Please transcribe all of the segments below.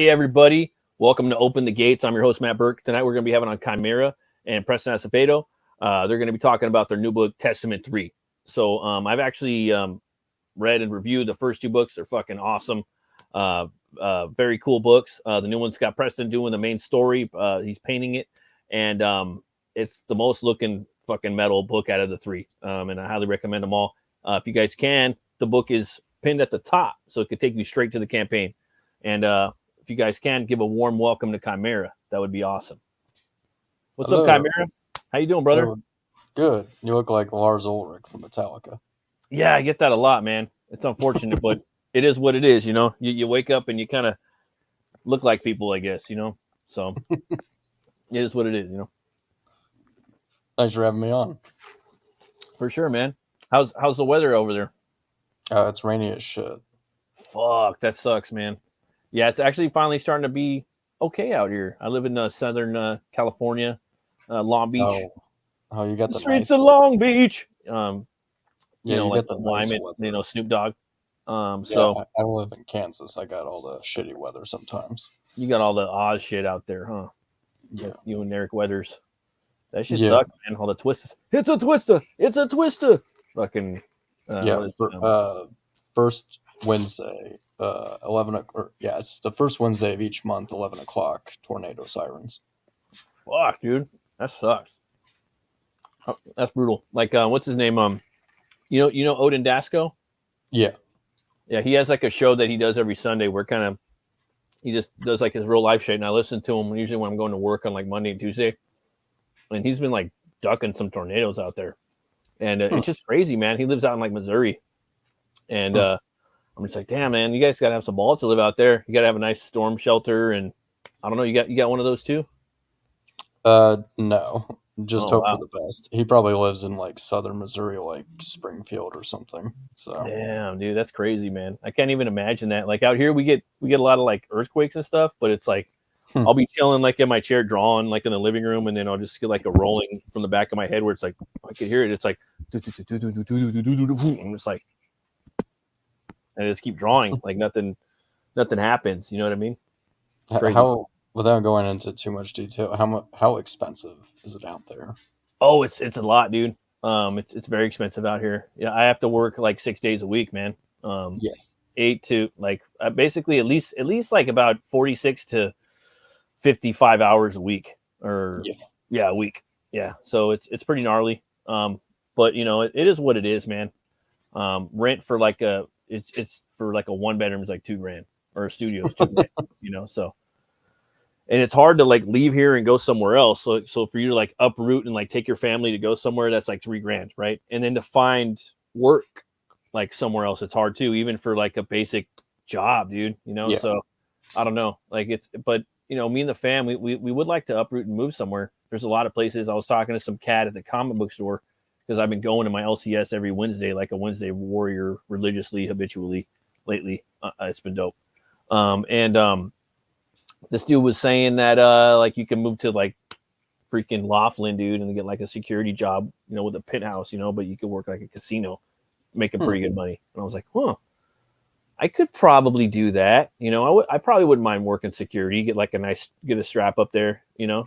Hey, everybody. Welcome to Open the Gates. I'm your host, Matt Burke. Tonight, we're going to be having on Chimera and Preston Acevedo. They're going to be talking about their new book, Testament 3. So I've actually read and reviewed the first two books. They're fucking awesome. Very cool books. The new one's got Preston doing the main story. He's painting it. And it's the most looking fucking metal book out of the three. And I highly recommend them all. If you guys can, the book is pinned at the top, so it could take you straight to the campaign. And if you guys can, give a warm welcome to Chimera. That would be awesome. What's up, Chimera? How you doing, brother? Good. You look like Lars Ulrich from Metallica. Yeah, I get that a lot, man. It's unfortunate, but it is what it is, you know? You wake up and you kind of look like people, I guess, you know? So it is what it is, you know? Thanks for having me on. For sure, man. How's the weather over there? It's rainy as shit. Fuck, that sucks, man. Yeah, it's actually finally starting to be okay out here. I live in southern California, Long Beach. Oh, you got the streets nice of Long Beach. Yeah, you know, you like got the Wyman, nice you know, Snoop Dogg. Yeah, So I live in Kansas. I got all the shitty weather sometimes. you got all the Oz shit out there, huh? Yeah. Like you and Eric Weathers. That shit Yeah. sucks, man. All the twisters. It's a twister. It's a twister. Fucking. Yeah. First Wednesday, 11. It's the first Wednesday of each month, 11 o'clock. Tornado sirens. Fuck, dude. That sucks. Oh, that's brutal. Like, what's his name? You know Odin Dasco? Yeah. Yeah, he has like a show that he does every Sunday where he just does like his real life shit. And I listen to him usually when I'm going to work on like Monday and Tuesday. And he's been like ducking some tornadoes out there. And it's just crazy, man. He lives out in like Missouri. And I'm just like, damn, man, you guys got to have some balls to live out there. You got to have a nice storm shelter. And I don't know, you got one of those too? No. Just hope for the best. He probably lives in like southern Missouri, like Springfield or something. So damn, dude, that's crazy, man. I can't even imagine that. Like out here, we get a lot of like earthquakes and stuff, but it's like I'll be chilling like in my chair, drawing like in the living room, and then I'll just get like a rolling from the back of my head where it's like I can hear it. It's like I'm just like, and I just keep drawing like nothing happens. You know what I mean? How, without going into too much detail, how expensive is it out there? Oh, it's a lot, dude. It's very expensive out here. Yeah, I have to work like 6 days a week, man. 8 to like basically at least like about 46 to 55 hours a week, or a week. Yeah, so it's pretty gnarly. But you know, it is what it is, man. Rent for like it's for like a one bedroom is like $2,000, or a studio is $2,000. You know, so. And it's hard to like leave here and go somewhere else. So for you to like uproot and like take your family to go somewhere, that's like $3,000, right? And then to find work like somewhere else, it's hard too, even for like a basic job, dude. You know, so I don't know. Like but you know, me and the fam, we would like to uproot and move somewhere. There's a lot of places. I was talking to some cat at the comic book store because I've been going to my LCS every Wednesday, like a Wednesday warrior, religiously, habitually lately. It's been dope. This dude was saying that like you can move to like freaking Laughlin, dude, and get like a security job, you know, with a penthouse, you know, but you could work like a casino, making pretty good money. And I was like, I could probably do that. You know, I probably wouldn't mind working security, get a strap up there, you know.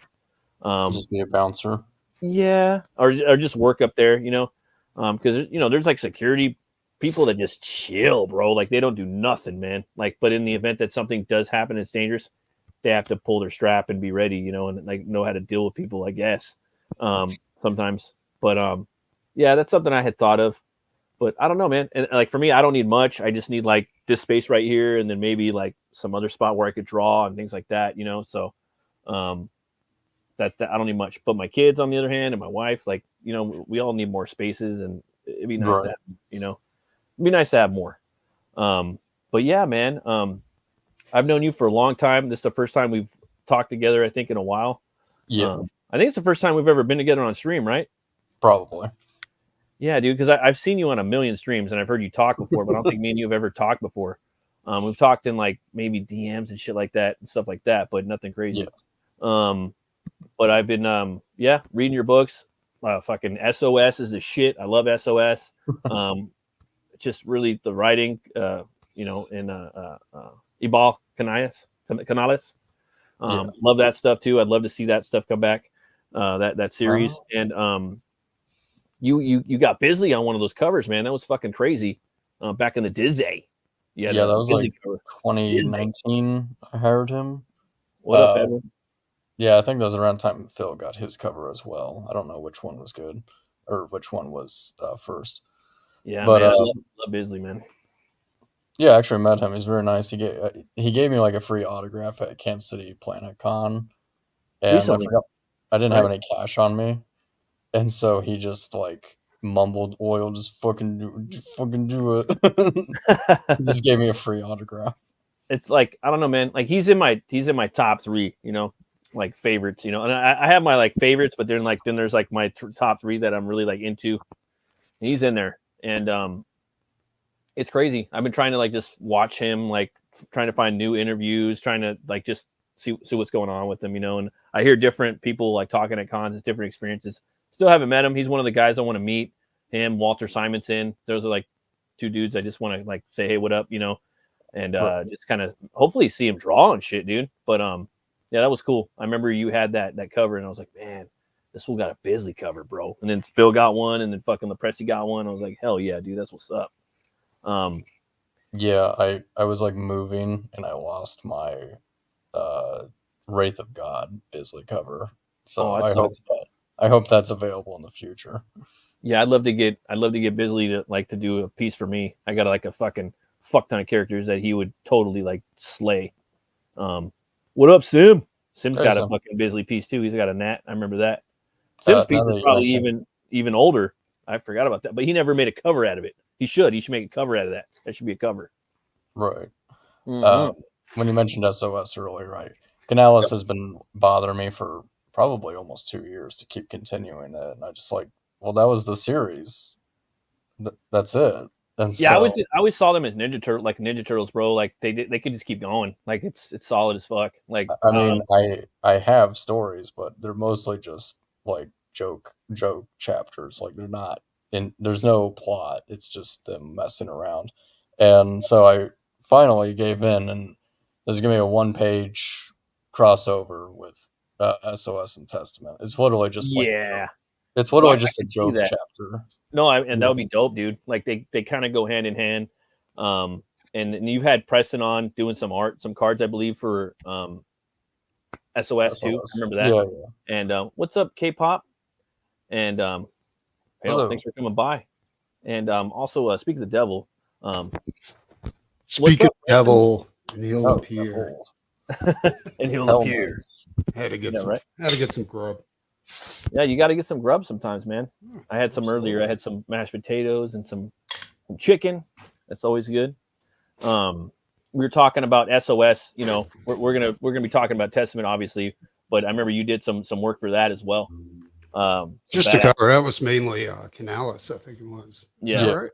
Just be a bouncer. Yeah, or just work up there, you know, because you know there's like security people that just chill, bro. Like they don't do nothing, man. Like, but in the event that something does happen, it's dangerous. They have to pull their strap and be ready, you know, and like know how to deal with people, I guess, sometimes. But yeah, that's something I had thought of. But I don't know, man. And like for me, I don't need much. I just need like this space right here, and then maybe like some other spot where I could draw and things like that, you know. So that I don't need much. But my kids, on the other hand, and my wife, like, you know, we all need more spaces, and it'd be nice to have, you know, it'd be nice to have more. But yeah, man. I've known you for a long time. This is the first time we've talked together, I think, in a while. Yeah. I think it's the first time we've ever been together on stream, right? Probably. Yeah, dude, because I've seen you on a million streams and I've heard you talk before, but I don't think me and you have ever talked before. We've talked in like maybe DMs and shit like that and stuff like that, but nothing crazy. Yeah. But I've been, reading your books. Fucking SOS is the shit. I love SOS. Just really the writing, you know, in Ibal Canillas. Canales. Love that stuff too. I'd love to see that stuff come back. That series. And you got Bisley on one of those covers, man. That was fucking crazy. Back in the Disney. Yeah, that was Bisley like cover. 2019. Disney. I hired him. What up, Edwin? Yeah, I think that was around the time Phil got his cover as well. I don't know which one was good or which one was first. Yeah, but man, I love Bisley, man. Yeah, I actually met him. He's very nice. He gave me like a free autograph at Kansas City Planet Con, and recently. I didn't have any cash on me, and so he just like mumbled, "Oil, just fucking do it." He just gave me a free autograph. It's like, I don't know, man. Like he's in my top 3, you know, like favorites, you know. And I have my like favorites, but then there's like my top 3 that I'm really like into. He's in there, and it's crazy. I've been trying to like just watch him, like trying to find new interviews, trying to like just see what's going on with him, you know. And I hear different people like talking at cons, different experiences. Still haven't met him. He's one of the guys I want to meet. Him, Walter Simonson. Those are like 2 dudes I just want to like say, hey, what up, you know, and just kind of hopefully see him draw and shit, dude. But yeah, that was cool. I remember you had that cover, and I was like, man, this fool got a Bisley cover, bro. And then Phil got one, and then fucking Lepresti got one. I was like, hell yeah, dude, that's what's up. Yeah, I was like moving, and I lost my Wraith of God Bisley cover. So I hope that's available in the future. Yeah, I'd love to get Bisley to do a piece for me. I got like a fucking fuck ton of characters that he would totally like slay. What up, Sim? Sim's got a fucking Bisley piece too. He's got a Nat. I remember that. Sim's piece is probably even older. I forgot about that, but he never made a cover out of it. He should make a cover out of that. That should be a cover. Right. Mm-hmm. When you mentioned SOS earlier, right? Canales has been bothering me for probably almost 2 years to keep continuing it, and I just like, well, that was the series. That's it. And yeah, I always saw them as Ninja Turtles, bro. Like they could just keep going. Like it's solid as fuck. Like I mean, I have stories, but they're mostly just like joke chapters. Like they're not there's no plot. It's just them messing around. And so I finally gave in, and there's gonna be a 1-page crossover with SOS and Testament. It's literally just like a joke. It's literally just a joke chapter. No, and that would be dope, dude. Like they kind of go hand in hand. And you've had Preston on doing some cards, I believe, for SOS too. I remember that. Yeah. And what's up, K-pop? And hey, thanks for coming by. And also, speak of the devil. Speak of the devil, and he'll appear. And he'll appear. Had to get some grub. Yeah, you got to get some grub sometimes, man. I had some earlier. I had some mashed potatoes and some chicken. That's always good. We were talking about SOS. You know, we're gonna be talking about Testament, obviously, but I remember you did some work for that as well. Just to cover, that was mainly Canales, I think it was. Yeah. Right?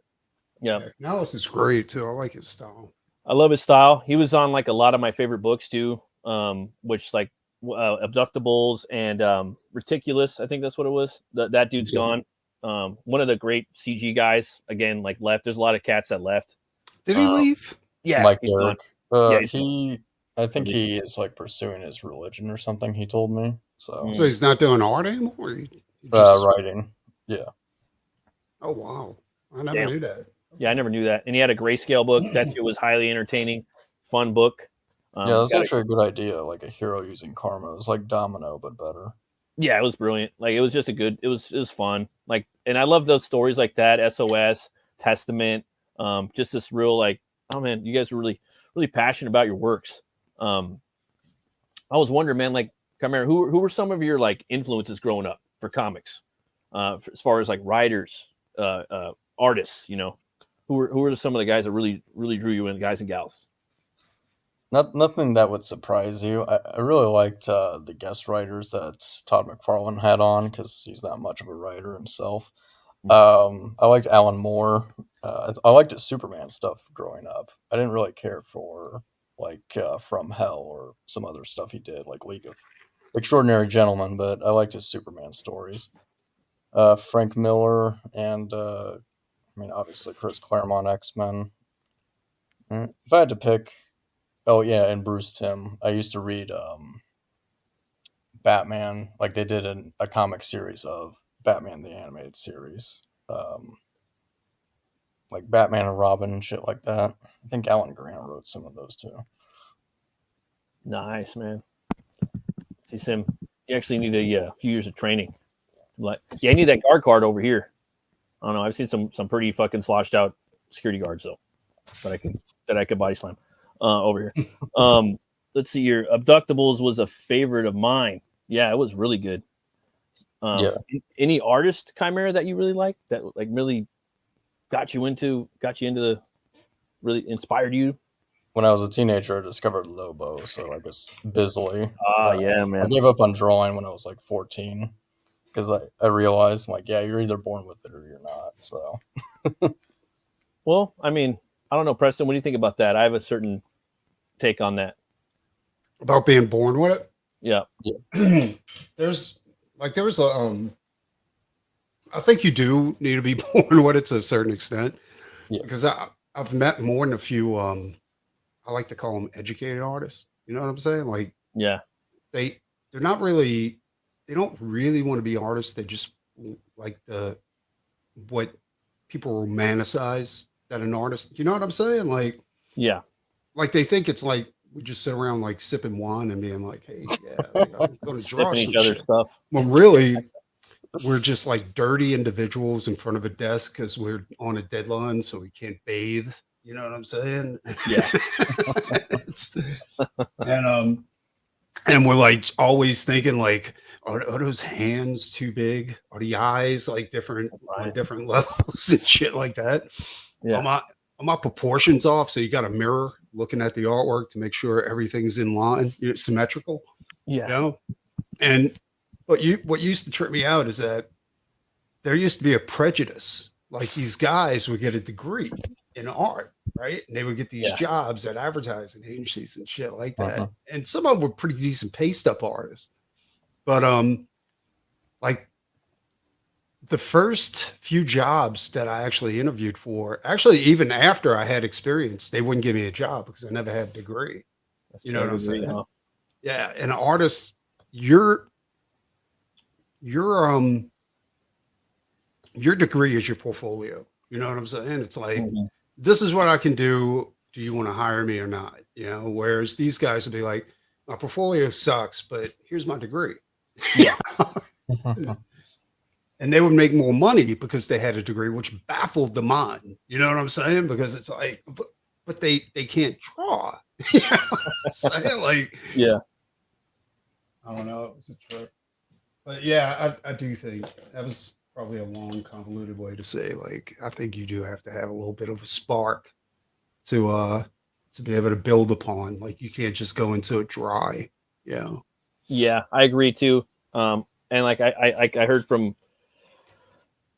Yeah. Canales is great too. I like his style. I love his style. He was on like a lot of my favorite books too, which like Abductables and Reticulous. I think that's what it was. That dude's gone. One of the great CG guys again, like left. There's a lot of cats that left. Did he leave? Yeah, Mike Derrick. I think he is like pursuing his religion or something. He told me so. So he's not doing art anymore. He just... writing. Yeah. Oh wow! I never knew that. Yeah, I never knew that. And he had a grayscale book that was highly entertaining, fun book. Yeah, that was actually a good idea. Like a hero using karma. It was like Domino, but better. Yeah, it was brilliant. Like it was just it was fun. Like, and I love those stories like that. SOS, Testament, just this real like, oh man, you guys are really, really passionate about your works. I was wondering, man, like, who were some of your like influences growing up for comics, as far as like writers, artists, you know, who were some of the guys that really, really drew you in, guys and gals? Nothing that would surprise you. I really liked the guest writers that Todd McFarlane had on because he's not much of a writer himself. I liked Alan Moore. I liked his Superman stuff growing up. I didn't really care for like From Hell or some other stuff he did, like League of Extraordinary Gentlemen, but I liked his Superman stories. Frank Miller and I mean, obviously Chris Claremont, X-Men. If I had to pick Oh yeah, and Bruce Timm. I used to read Batman. Like they did a comic series of Batman the animated series, like Batman and Robin and shit like that. I think Alan Grant wrote some of those too. Nice, man. See, Sim, you actually need a few years of training. Like, yeah, I need that guard card over here. I don't know. I've seen some pretty fucking sloshed out security guards though, that I could body slam over here. Let's see here. Abductables was a favorite of mine. Yeah, it was really good. Yeah. Any artist Chimera that you really like that like really got you into the really inspired you? When I was a teenager, I discovered Lobo, so I guess Bisley. Yeah, I man. gave up on drawing when I was like 14 because I realized, I'm like, yeah, you're either born with it or you're not. So, well, I mean, I don't know, Preston. What do you think about that? I have a certain take on that. About being born with it? Yeah. there was a I think you do need to be born with it to a certain extent. Yeah. Because I've met more than a few I like to call them educated artists. You know what I'm saying? Like, yeah, they're not really, they don't really want to be artists. They just like what people romanticize that an artist. You know what I'm saying? Like, yeah, like they think it's like we just sit around like sipping wine and being like, hey, yeah, like, I'm going to draw sniffing some each other's shit. stuff. When really, we're just like dirty individuals in front of a desk because we're on a deadline, so we can't bathe. You know what I'm saying? Yeah. And we're like always thinking like, are those hands too big? Are the eyes like different on different levels and shit like that? Yeah. Are my proportions off? So you got a mirror looking at the artwork to make sure everything's in line, symmetrical. Yeah. You know? And what used to trip me out is that there used to be a prejudice. Like these guys would get a degree in art, right? And they would get these jobs at advertising agencies and shit like that. And some of them were pretty decent paste up artists. But like the first few jobs that I actually interviewed for, actually even after I had experience, they wouldn't give me a job because I never had a degree. That's you know what I'm saying? Huh? Yeah. And an artist, your degree is your portfolio. You know what I'm saying? It's like, this is what I can do. Do you want to hire me or not? You know, whereas these guys would be like, my portfolio sucks, but here's my degree. Yeah. And they would make more money because they had a degree, which baffled the mind. You know what I'm saying? Because it's like, but they can't draw. You know what I'm saying? Like, yeah. I don't know. It was a trip. But yeah, I do think that was probably a long, convoluted way to say, like, I think you do have to have a little bit of a spark to be able to build upon. Like, you can't just go into it dry. You know? Yeah, I agree too. And like I heard from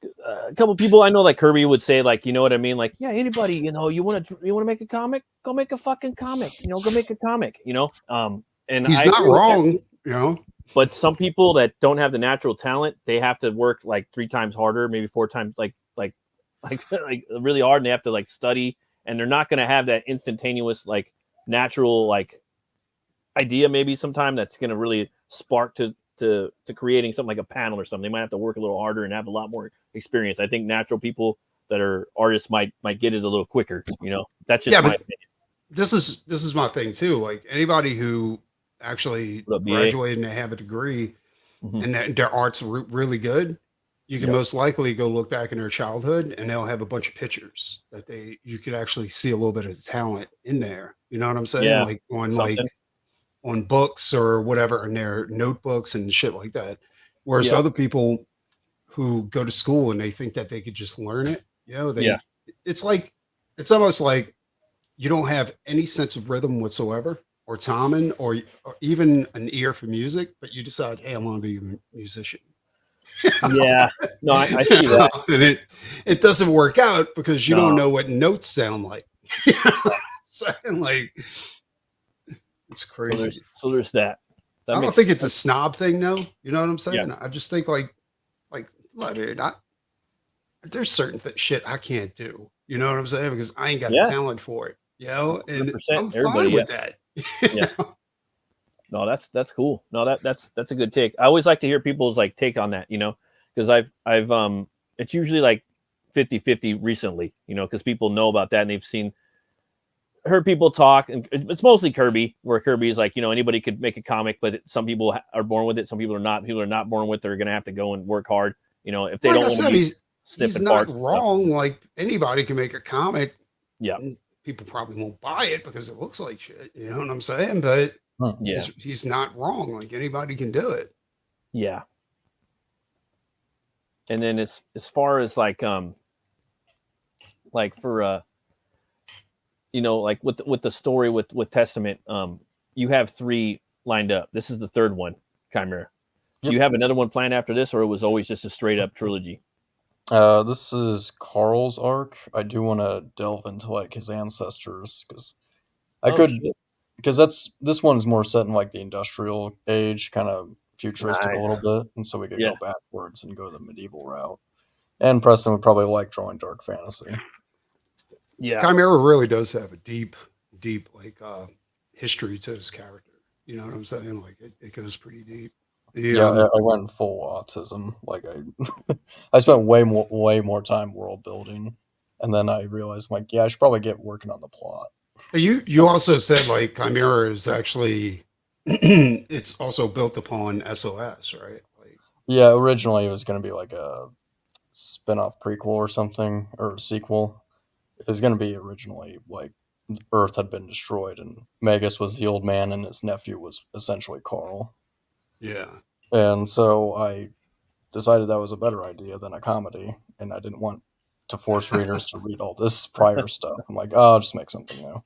a couple of people I know, like Kirby would say, like, you know what I mean? Like, yeah, anybody, you know, you want to make a comic, go make a fucking comic. You know, go make a comic. You know, and he's not wrong. You know. But some people that don't have the natural talent, they have to work like 3 times harder, maybe 4 times, like really hard, and they have to like study, and they're not going to have that instantaneous, like natural, like idea maybe sometime that's going to really spark to creating something like a panel or something. They might have to work a little harder and have a lot more experience. I think natural people that are artists might get it a little quicker. You know, that's just my opinion. This is my thing too. Like anybody who actually graduated and they have a degree and their art's really good, you can most likely go look back in their childhood and they'll have a bunch of pictures that you could actually see a little bit of talent in there. You know what I'm saying? Like on books or whatever in their notebooks and shit like that. Whereas other people who go to school and they think that they could just learn it, you know, it's almost like you don't have any sense of rhythm whatsoever or timing or even an ear for music, but you decide, hey, I want to be a musician. Yeah, no, I see that. And it doesn't work out because you don't know what notes sound like. So, like, it's crazy. So there's that. I don't think it's a snob thing, though. You know what I'm saying? I just think like, dude, there's certain shit I can't do. You know what I'm saying? Because I ain't got the talent for it. You know, and 100%. I'm Everybody, fine with that. Yeah. No, that's cool. No, that's a good take. I always like to hear people's like take on that, you know, because I've it's usually like 50-50 recently, you know, because people know about that and they've heard people talk, and it's mostly Kirby, where Kirby is like, you know, anybody could make a comic, but some people are born with it, some people are not. People are not born with it are going to have to go and work hard, you know, if they Like don't I want to said, be he's sniffing not parts. wrong. Like anybody can make a comic. Yeah. People probably won't buy it because it looks like shit. You know what I'm saying? But Yeah, he's not wrong. Like anybody can do it. yeah. And then as far as like for you know, like with the story with Testament, you have 3 lined up. This is the 3rd one, Chimera. Yep. Do you have another one planned after this, or it was always just a straight up trilogy? This is Carl's arc. I do want to delve into like his ancestors because this one's more set in like the industrial age, kind of futuristic a little bit, and so we could go backwards and go the medieval route. And Preston would probably like drawing dark fantasy. Yeah, Chimera really does have a deep like history to his character. You know what I'm saying? Like it goes pretty deep. I went full autism. Like I spent way more time world building, and then I realized, like, yeah, I should probably get working on the plot. You also said like Chimera is actually it's also built upon SOS, right? Like, yeah, originally it was going to be like a spin-off prequel or something, or a sequel. It was going to be originally like Earth had been destroyed, and Magus was the old man, and his nephew was essentially Carl. yeah. And so I decided that was a better idea than a comedy, and I didn't want to force readers to read all this prior stuff. I'm like, oh, I'll just make something new.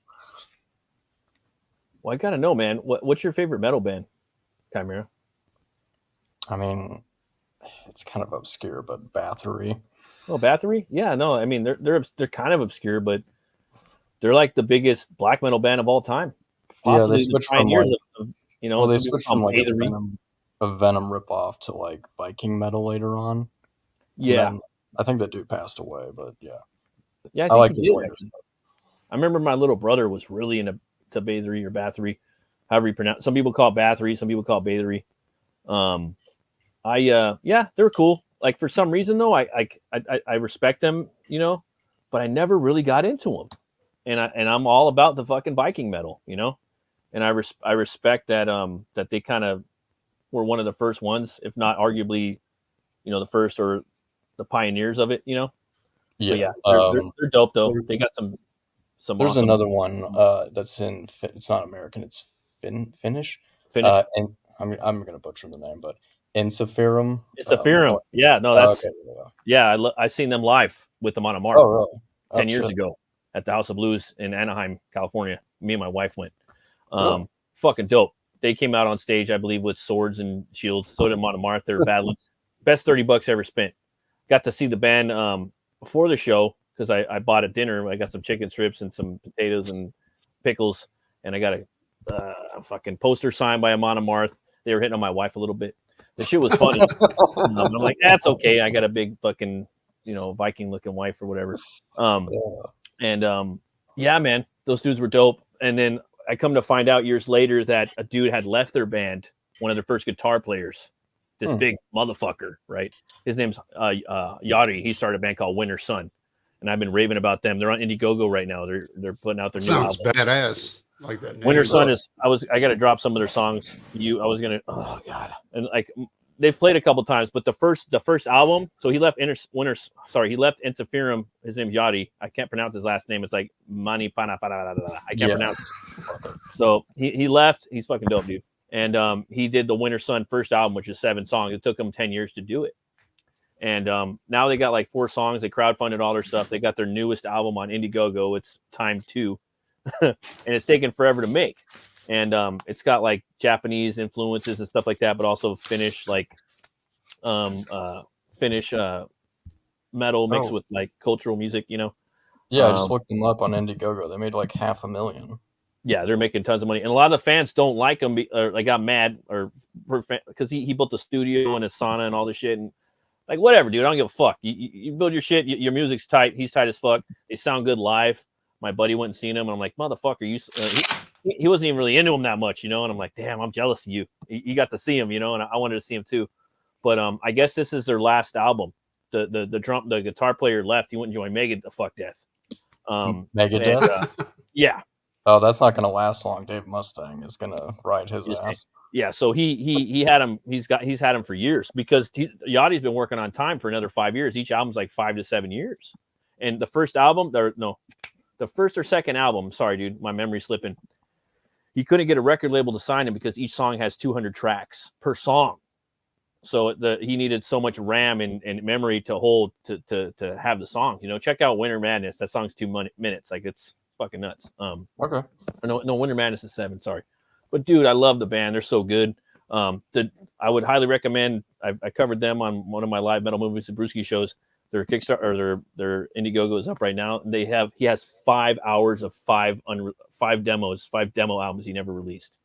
Well, I gotta know, man. What's your favorite metal band, Chimera? I mean, it's kind of obscure, but Bathory. Oh, Bathory? Yeah, no, I mean they're kind of obscure, but they're like the biggest black metal band of all time. Possibly yeah, they switched from like, you know, well, they switched from like a Venom ripoff to like Viking metal later on. Yeah, I think that dude passed away, but yeah. Yeah, I like this later stuff. I remember my little brother was really into Bathory or Bathory, however you pronounce. Some people call it Bathory, some people call it Bathory. Yeah, they're cool. Like for some reason though, I respect them, you know, but I never really got into them. And I'm all about the fucking Viking metal, you know, and I respect that that they kind of were one of the first ones, if not arguably, you know, the first or the pioneers of it, you know. Yeah, they're dope though. They got some. There's awesome another one that's in. It's not American. It's Finnish. Finnish. And I'm gonna butcher the name, but Ensiferum. Ensiferum. Yeah, no, that's I seen them live with them on a march 10 years ago at the House of Blues in Anaheim, California. Me and my wife went. Fucking dope. They came out on stage, I believe, with swords and shields. So did Monomarth. They were battling. Best $30 ever spent. Got to see the band before the show because I bought a dinner. I got some chicken strips and some potatoes and pickles, and I got a fucking poster signed by a Monomarth. They were hitting on my wife a little bit. The shit was funny. I'm like, that's okay. I got a big fucking, you know, Viking looking wife or whatever. Yeah, man, those dudes were dope. And then I come to find out years later that a dude had left their band, one of their first guitar players, this big motherfucker, right? His name's Yachty. He started a band called Winter Sun, and I've been raving about them. They're on Indiegogo right now. They're putting out their new album. Sounds badass. Like that name. Winter Sun is. I got to drop some of their songs. I was gonna. Oh god, and like they've played a couple times, but the first album. So he left He left Ensiferum. His name's Yachty. I can't pronounce his last name. It's like Mani Pana. I can't pronounce it. So he left. He's fucking dope, dude. And he did the Winter Sun first album, which is 7 songs. It took him 10 years to do it. And now they got like 4 songs. They crowdfunded all their stuff. They got their newest album on Indiegogo. It's Time 2. And it's taken forever to make. And it's got like Japanese influences and stuff like that, but also Finnish, like Finnish metal mixed with like cultural music, you know? Yeah, I just looked them up on Indiegogo. They made like $500,000. Yeah, they're making tons of money, and a lot of the fans don't like him. Or they got mad, or because he built a studio and a sauna and all this shit, and like whatever, dude. I don't give a fuck. You build your shit. Your music's tight. He's tight as fuck. They sound good live, my buddy went and seen him, and I'm like, motherfucker, he wasn't even really into him that much, you know. And I'm like, damn, I'm jealous of you. You got to see him, you know, and I wanted to see him too. But I guess this is their last album. The guitar player left. He went and joined Megadeth. Megadeth. Yeah. Oh, that's not gonna last long. Dave Mustaine is gonna ride his ass. Yeah, so he had him. He's had him for years because Yachty's been working on Time for another 5 years. Each album's like 5 to 7 years. And the first album, the first or second album. Sorry, dude, my memory's slipping. He couldn't get a record label to sign him because each song has 200 tracks per song. So he needed so much RAM and memory to hold to have the song. You know, check out Winter Madness. That song's 2 minutes. Like, it's fucking nuts. Okay. No, Winter Madness is 7. Sorry. But dude, I love the band. They're so good. I would highly recommend. I covered them on one of my live metal movies and Brewski shows. Their Kickstarter or their Indiegogo is up right now. And he has 5 hours of 5 demo albums he never released,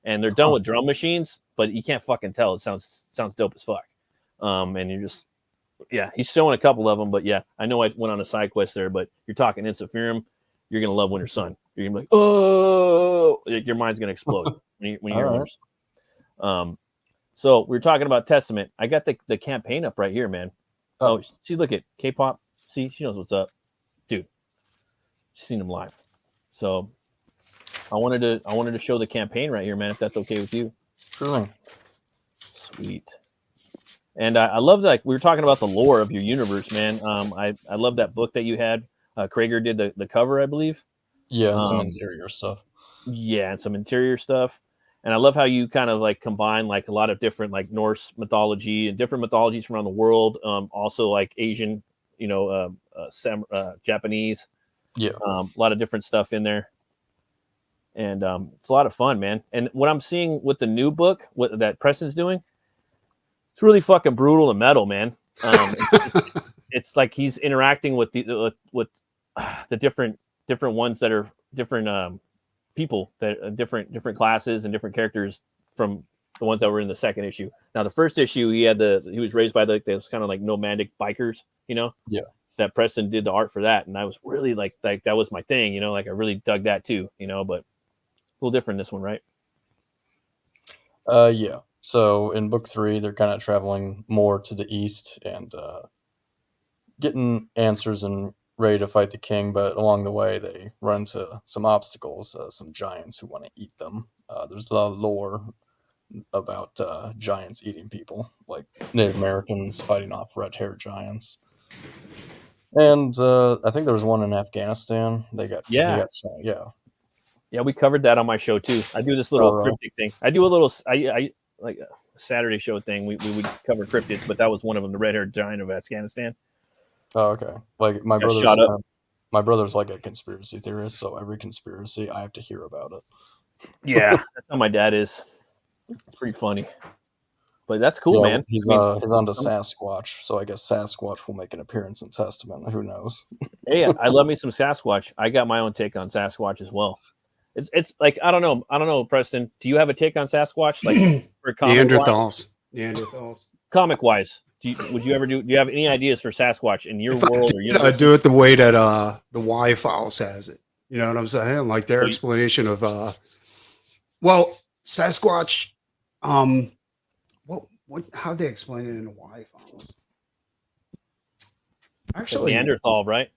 and they're done with drum machines, but you can't fucking tell. It sounds dope as fuck. And you're just, yeah, he's showing a couple of them, but yeah, I know I went on a side quest there, but you're talking Insuferium, you're gonna love Winter Sun. You're gonna be like, oh, your mind's gonna explode when you hear Winter Sun. So we were talking about Testament. I got the campaign up right here, man. Oh, see, look at K-pop. See, she knows what's up, dude. She's seen them live. So I wanted to show the campaign right here, man. If that's okay with you. Sure. Sweet. And I love that we were talking about the lore of your universe, man. I love that book that you had. Krager did the cover, I believe. Yeah, and some interior stuff. Yeah, and some interior stuff. And I love how you kind of like combine like a lot of different like Norse mythology and different mythologies from around the world. Also like Asian, you know, Japanese. Yeah. A lot of different stuff in there. And it's a lot of fun, man. And what I'm seeing with the new book, what that Preston's doing, it's really fucking brutal and metal, man. It's like he's interacting with the different ones that are different people that different classes and different characters from the ones that were in the second issue. Now the first issue, he was raised by those kind of like nomadic bikers, you know. Yeah. That Preston did the art for that, and I was really like that was my thing, you know. Like I really dug that too, you know. But a little different this one, right? Yeah. So in book 3, they're kind of traveling more to the east and getting answers and ready to fight the king. But along the way, they run into some obstacles, some giants who want to eat them. There's a lot of lore about giants eating people, like Native Americans fighting off red-haired giants. And I think there was one in Afghanistan. They got yeah. Yeah, we covered that on my show too. I do this little cryptic thing. I do a little, I like a Saturday show thing. We would cover cryptids, but that was one of them, the red-haired giant of Afghanistan. Oh, okay. Like my brother's like a conspiracy theorist, so every conspiracy I have to hear about it. Yeah, that's how my dad is. It's pretty funny, but that's cool, man. He's onto Sasquatch, so I guess Sasquatch will make an appearance in Testament. Who knows? Hey, I love me some Sasquatch. I got my own take on Sasquatch as well. It's like I don't know, Preston. Do you have a take on Sasquatch? Like for Neanderthals. Comic wise, do you have any ideas for Sasquatch in your world? I do it the way that the Y Files has it. You know what I'm saying? Like their explanation of Sasquatch. How they explain it in the Y Files? Actually, Neanderthal, right?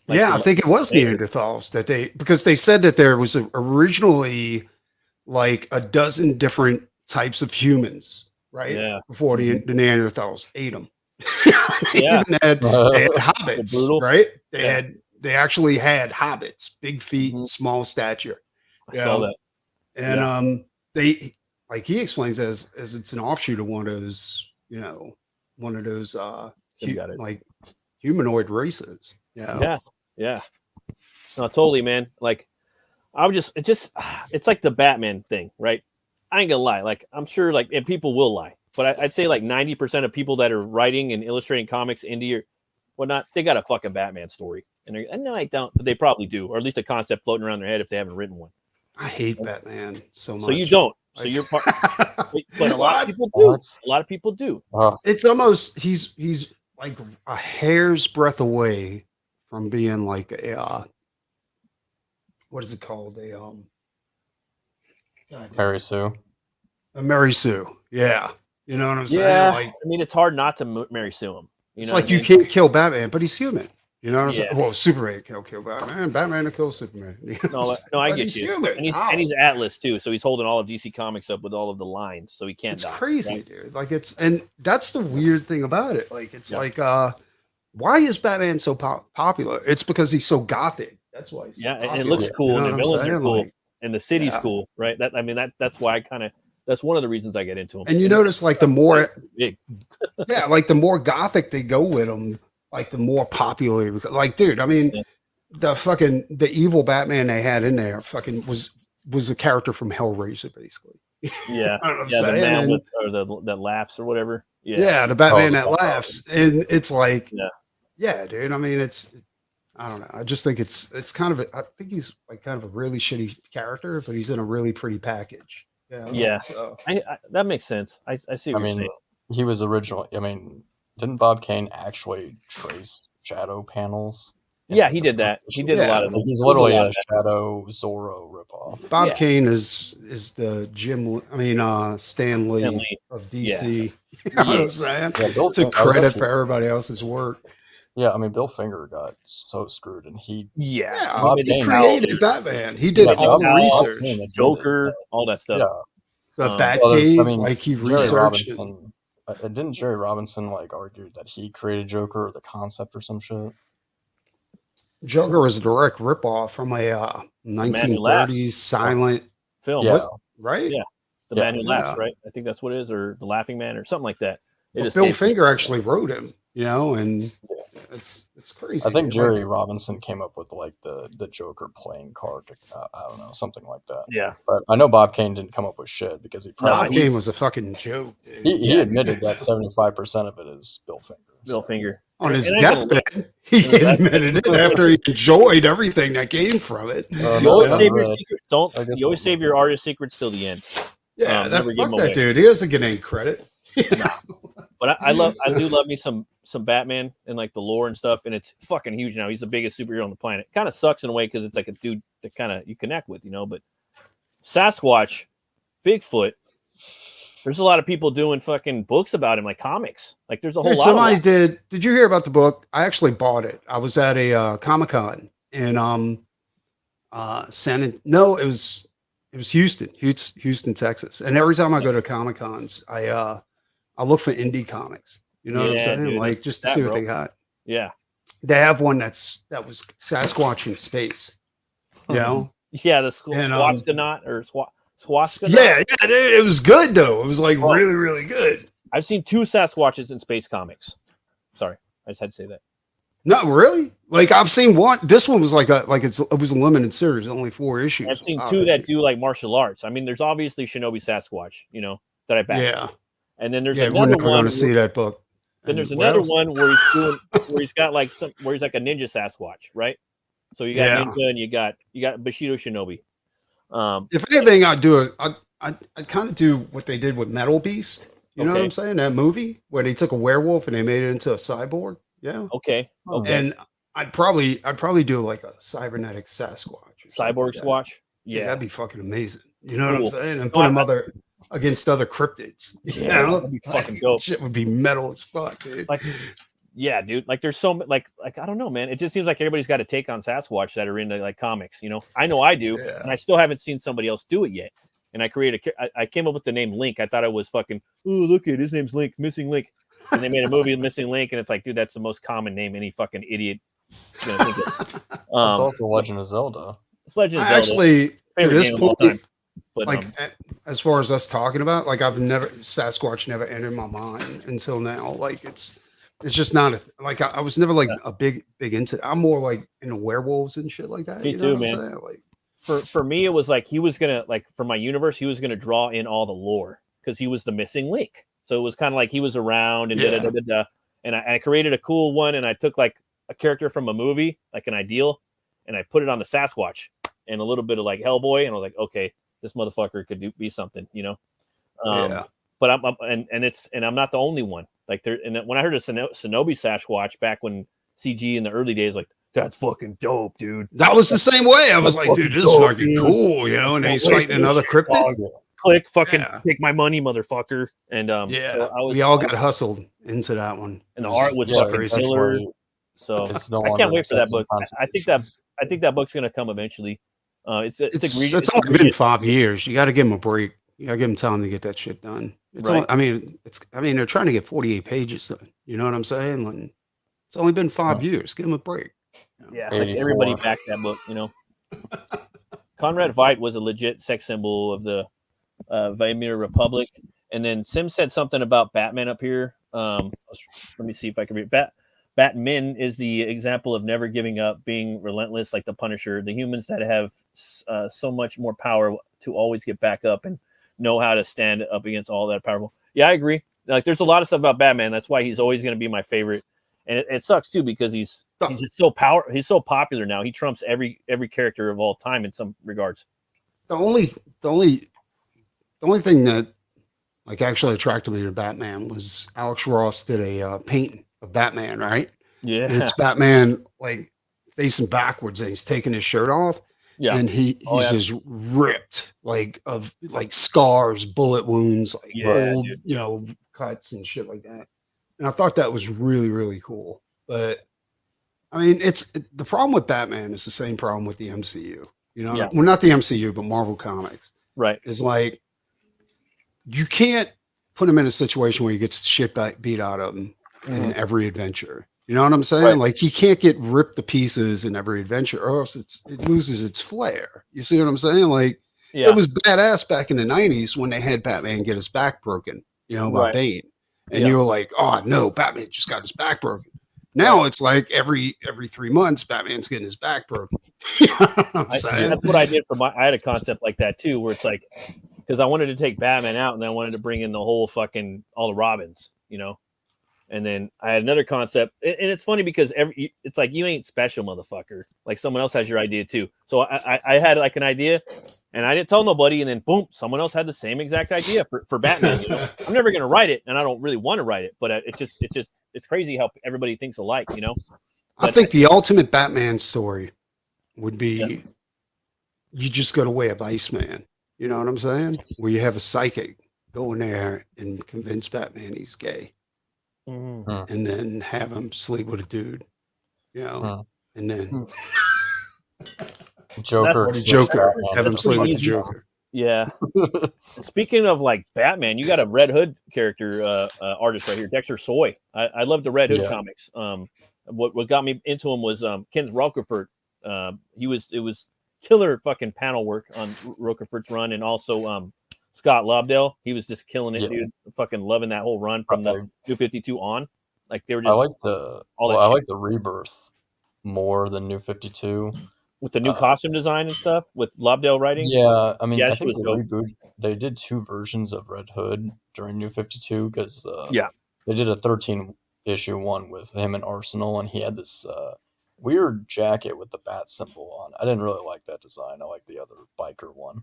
Like I think it was Neanderthals because they said that there was originally like a dozen different types of humans, right? Yeah. Before the Neanderthals ate them. They had hobbits, right? They actually had hobbits, big feet, small stature. I saw that. And they like he explains as it's an offshoot of one of those, you know, like humanoid races. Yeah. No, totally, man. Like it's like the Batman thing, right? I ain't gonna lie. Like I'm sure like, and people will lie, but I'd say like 90% of people that are writing and illustrating comics, indie or whatnot, they got a fucking Batman story. And no, I don't, but they probably do, or at least a concept floating around their head if they haven't written one. I hate Batman so much. So you don't. So you're part, but a lot of people do. A lot of people do. It's almost he's like a hair's breadth away from being like a what is it called? Mary Sue. A Mary Sue. Yeah. You know what I'm saying? Yeah, Like, I mean, it's hard not to Mary Sue him. it's like you can't kill Batman, but he's human. You know what I'm saying? Well, Superman can kill Batman. Batman will kill Superman. You know no, I but get he's you. human. And he's Atlas too, so he's holding all of DC Comics up with all of the lines, so he can't. It's die, crazy, right? dude. Like and that's the weird thing about it. Like it's like, why is Batman so popular? It's because he's so gothic. That's why. He's so and popular. it looks cool, You know and the what villains I'm are saying? cool, Like, and the city's cool, right? That's why that's one of the reasons I get into them. And you notice, like, the more big. like the more gothic they go with them, like the more popular. Like, dude, I mean, the evil Batman they had in there was a character from Hellraiser, basically. Yeah, you know what I'm the saying? man that laughs or whatever. Yeah, the Batman that laughs, and it's like, yeah, dude. I mean, I don't know. I just think it's kind of I think he's like kind of a really shitty character, but he's in a really pretty package. Yeah. So. I that makes sense. I see what you're saying. He was originally. I mean, didn't Bob Kane actually trace shadow panels? Yeah, he did that. He did a lot of them. He's literally a Shadow Zorro ripoff. Bob Kane is the Stan Lee of DC. Yeah. You know what I'm saying? Yeah, it's a credit for everybody else's work. Yeah, I mean, Bill Finger got so screwed, and he created Batman. He did all the research, the Joker, all that stuff. Yeah, the Batcave. Like he researched it. Didn't Jerry Robinson like argue that he created Joker or the concept or some shit? Joker was a direct ripoff from a 1930s silent film. Yeah. Right? Yeah. The Man Who Laughs, right? I think that's what it is, or The Laughing Man, or something like that. Bill Finger actually wrote him, and it's crazy. I think Jerry Robinson came up with like the Joker playing card. I don't know, something like that. Yeah. But I know Bob Kane didn't come up with shit because he Bob Kane was a fucking joke. Dude. He admitted that 75% of it is Bill Finger. Bill Finger. On his deathbed, he admitted it after he enjoyed everything that came from it. You always save your secrets. You always save your artist secrets till the end. Yeah, fuck that dude. He doesn't get any credit. But I do love me some Batman and like the lore and stuff, and it's fucking huge now. He's the biggest superhero on the planet. Kind of sucks in a way because it's like a dude that kind of you connect with, But Sasquatch, Bigfoot. There's a lot of people doing fucking books about him, like comics. Like there's a whole lot. Somebody did. Did you hear about the book? I actually bought it. I was at a Comic-Con in it was Houston, Texas. And every time I go to Comic-Cons, I look for indie comics. You know what I'm saying? Dude, like just to see what they got. Yeah. They have one that was Sasquatch in space. You know? Yeah, the Swastika or Swastika. Yeah, dude, it was good though. It was like really, really good. I've seen 2 Sasquatches in space comics. Sorry, I just had to say that. No, really? Like I've seen one. This one was it was a limited series, only 4 issues. I've seen 2 that do like martial arts. I mean, there's obviously Shinobi Sasquatch, that I back. Yeah. And then there's another one. We're never going to see that book. Then there's another one where he's got like where he's like a ninja Sasquatch, right? So you got ninja and you got Bushido Shinobi. If anything, I'd kind of do what they did with Metal Beast. You know what I'm saying? That movie where they took a werewolf and they made it into a cyborg. Yeah. Okay. And I'd probably do like a cybernetic Sasquatch. Cyborg Squatch. Yeah. Dude, that'd be fucking amazing. You know what I'm saying? And put him against other cryptids. Yeah, that'd be fucking dope. Shit would be metal as fuck, dude. Like, yeah, dude. Like, there's so like I don't know, man. It just seems like everybody's got a take on Sasquatch that are into like comics. I know I do, and I still haven't seen somebody else do it yet. And I came up with the name Link. I thought it was fucking. Oh, look at his name's Link, Missing Link. And they made a movie Missing Link, and it's like, dude, that's the most common name any fucking idiot. Think of. It's also Legend of Zelda. It's Legend of Zelda. Actually, to this point, but, like as far as us talking about, like Sasquatch never entered my mind until now. Like it's just not I was never like a big into. I'm more like into werewolves and shit like that. Me too, man. Like for me, it was like he was gonna for my universe, he was gonna draw in all the lore because he was the missing link. So it was kind of like he was around and and I created a cool one, and I took like a character from a movie, like an ideal, and I put it on the Sasquatch and a little bit of like Hellboy, and I was like, okay, this motherfucker could be something, But I'm not the only one. Like when I heard of Shinobi Sasquatch back when CG in the early days, like that's fucking dope, dude. That was the same way. I was like, dude, this is fucking cool, you know. And he's fighting another cryptid. Click, fucking take my money, motherfucker. And so we all got hustled into that one, and the art was fucking killer. So I can't wait for that book. I think that book's gonna come eventually. It's only been 5 years. You got to give him a break. You got to give him time to get that shit done. It's only, I mean, they're trying to get 48 pages done. You know what I'm saying? Like, it's only been 5 years. Give him a break. Yeah, like everybody backed that book. You know, Conrad Veidt was a legit sex symbol of the Weimar Republic. And then Sim said something about Batman up here. Let me see if I can read. Batman is the example of never giving up, being relentless like the Punisher. The humans that have so much more power to always get back up and know how to stand up against all that powerful. Yeah, I agree. Like, there's a lot of stuff about Batman. That's why he's always going to be my favorite. And it sucks too because he's just so he's so popular now. He trumps every character of all time in some regards. The only thing that like actually attracted me to Batman was Alex Ross did a paint of Batman, right? Yeah, and it's Batman like facing backwards and he's taking his shirt off. Yeah, and he's just ripped, like scars, bullet wounds, like old, cuts and shit like that. And I thought that was really, really cool. But I mean, the problem with Batman is the same problem with the MCU. You know, well, not the MCU, but Marvel Comics. Right. Is like you can't put him in a situation where he gets the shit beat out of him in every adventure. You know what I'm saying? Right. Like he can't get ripped to pieces in every adventure, or else it loses its flair. You see what I'm saying? Like it was badass back in the 90s when they had Batman get his back broken, by Bane. And you were like, oh no, Batman just got his back broken. Now it's like every 3 months, Batman's getting his back broken. That's what I did I had a concept like that too, where it's like, because I wanted to take Batman out and then I wanted to bring in the whole all the Robins, And then I had another concept, and it's funny because it's like, you ain't special, motherfucker. Like someone else has your idea too. So I had like an idea, and I didn't tell nobody, and then boom, someone else had the same exact idea for Batman. I'm never gonna write it, and I don't really want to write it, but it's crazy how everybody thinks alike, But I think the ultimate Batman story would be you just go to way of Iceman. You know what I'm saying? Where you have a psychic go in there and convince Batman he's gay. And then have him sleep with a dude, and then Joker, have him sleep with the Joker. Yeah. Speaking of like Batman, you got a Red Hood character artist right here, Dexter Soy. I love the Red Hood comics. What got me into him was Ken Rocafort. It was killer fucking panel work on Rocafort's run, and also Scott Lobdell, he was just killing it, dude. Fucking loving that whole run from the New 52 on. Like they were just. I like the Rebirth more than New 52 with the new costume design and stuff with Lobdell writing. Yeah, I mean, I think the reboot. They did 2 versions of Red Hood during New 52 because they did a 13-issue one with him in Arsenal, and he had this weird jacket with the bat symbol on. I didn't really like that design. I like the other biker one.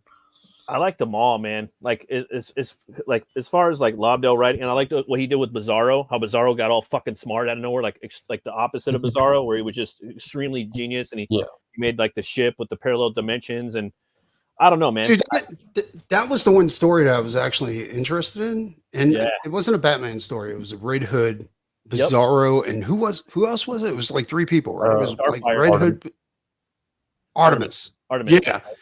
I like them all, man. Like it's like as far as like Lobdell writing, and I like what he did with Bizarro. How Bizarro got all fucking smart out of nowhere, like the opposite of Bizarro, where he was just extremely genius, and he made like the ship with the parallel dimensions, and I don't know, man. Dude, that was the one story that I was actually interested in, and it wasn't a Batman story. It was a Red Hood, Bizarro, and who else was it? It was like 3 people, right? It was like Red Hood, Artemis.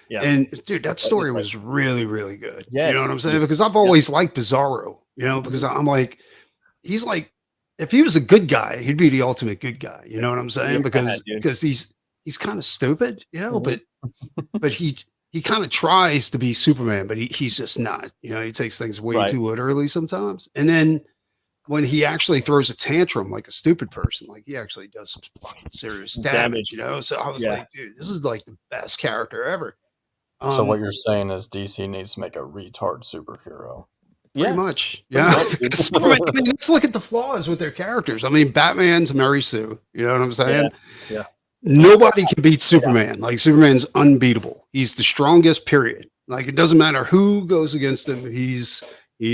Yeah. And dude, that story was really, really good. Yes. You know what I'm saying? Because I've always liked Bizarro, because I'm like, he's like, if he was a good guy, he'd be the ultimate good guy. You know what I'm saying? Because he's kind of stupid, but he kind of tries to be Superman, but he's just not. He takes things way too literally sometimes. And then when he actually throws a tantrum like a stupid person, like he actually does some fucking serious damage, So I was like, dude, this is like the best character ever. So what you're saying is DC needs to make a retard superhero. Pretty much. Yeah. I mean, let's look at the flaws with their characters. I mean, Batman's Mary Sue. You know what I'm saying? Yeah. Nobody can beat Superman. Like Superman's unbeatable. He's the strongest, period. Like it doesn't matter who goes against him. He's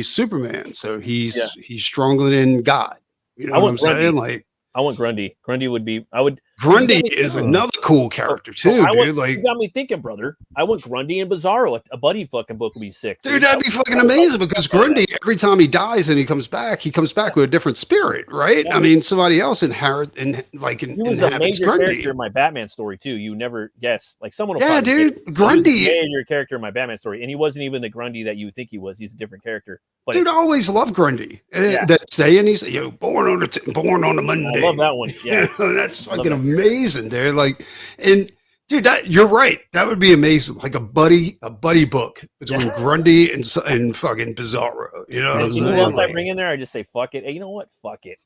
Superman, so he's stronger than God. You know what I'm saying? Like I want Grundy. Grundy would be. I would Grundy is another cool character too, dude. You got me thinking, brother. I want Grundy and Bizarro. A buddy fucking book would be sick. Dude, that'd be fucking amazing because Grundy, every time he dies and he comes back with a different spirit, right? Yeah. I mean, somebody else he was a major character in my Batman story too. You never guess. Like someone will dude, Grundy, major character in my Batman story, and he wasn't even the Grundy that you think he was. He's a different character. But dude, I always loved Grundy. That saying, he's born on the Monday. I love that one. Yeah, that's fucking amazing, dude. Like, and dude, you're right. That would be amazing. Like a buddy book between Grundy and fucking Bizarro. You know what I'm saying? Once I bring in there, I just say fuck it. Hey, you know what? Fuck it.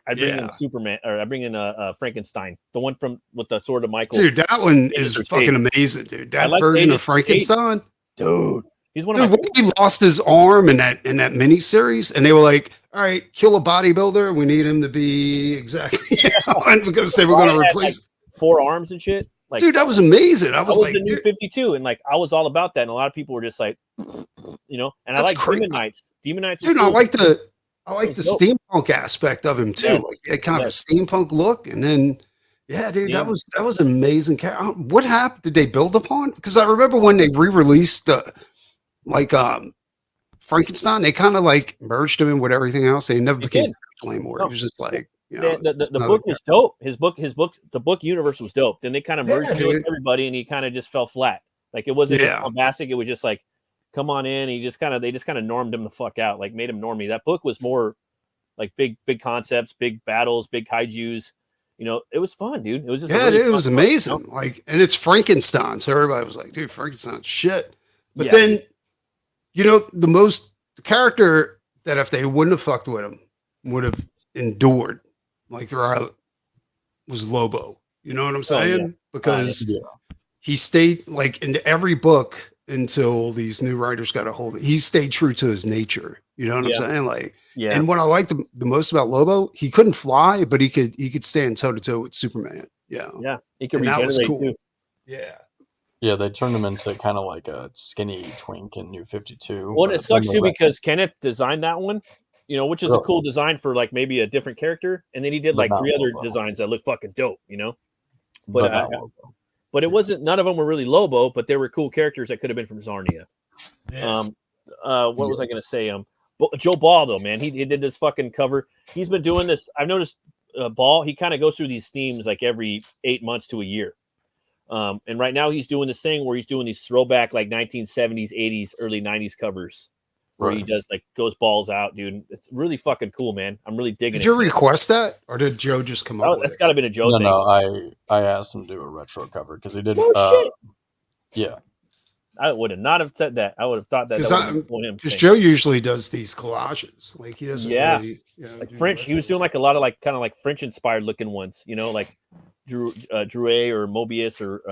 I bring in Superman, or I bring in Frankenstein, the one with the sword of Michael. Dude, that one is fucking amazing, dude. That version of Frankenstein, dude. He's one of my he lost his arm in that mini series, and they were like, "All right, kill a bodybuilder. We need him to be exactly because they were going to replace 4 arms and shit." Like, dude, that was amazing. I was like, the new 52, and like I was all about that, and a lot of people were just like, and I like Demon Knights. Demon Knights, dude. Cool. I like the steampunk aspect of him too, like that kind of a steampunk look, and then. Yeah, dude, that was amazing. What happened? Did they build upon? Because I remember when they re-released Frankenstein, they kind of like merged him in with everything else. They never became special anymore. It was just like the book was dope. The book universe was dope. Then they kind of merged it with everybody, and he kind of just fell flat. Like it wasn't bombastic. It was just like, come on in. They just kind of normed him the fuck out, like made him normie. That book was more like big concepts, big battles, big kaijus. It was fun, dude. It was just it was amazing. Book, Like, and it's Frankenstein, so everybody was like, "Dude, Frankenstein's shit." But then, the character that if they wouldn't have fucked with him would have endured like throughout was Lobo. You know what I'm saying? Because he stayed like in every book until these new writers got a hold of it. He stayed true to his nature. You know what I'm saying? Like, and what I liked the most about Lobo, he couldn't fly, but he could stand toe to toe with Superman. Yeah. Yeah. He could regenerate too. Yeah. Yeah, they turned him into kind of like a skinny twink in New 52. Well, it sucks too because Kenneth designed that one, which is a cool design for like maybe a different character. And then he did like 3 other designs that look fucking dope, But it wasn't, none of them were really Lobo, but they were cool characters that could have been from Zarnia. Yeah. What was I going to say? Joe Ball, though, man, he did this fucking cover. He's been doing this. I've noticed Ball, he kind of goes through these themes like every 8 months to a year. And right now he's doing this thing where he's doing these throwback like 1970s, 80s, early 90s covers where he does like goes balls out, dude. It's really fucking cool, man. I'm really digging it. Did you request that, or did Joe just come up with that's got to be a Joe thing. No, I asked him to do a retro cover because he did. Shit. Yeah. I would have not have said that. I would have thought that because Joe usually does these collages. Like he doesn't really, like French. He was doing like a lot of like kind of like French inspired looking ones, like Drouet or Mobius or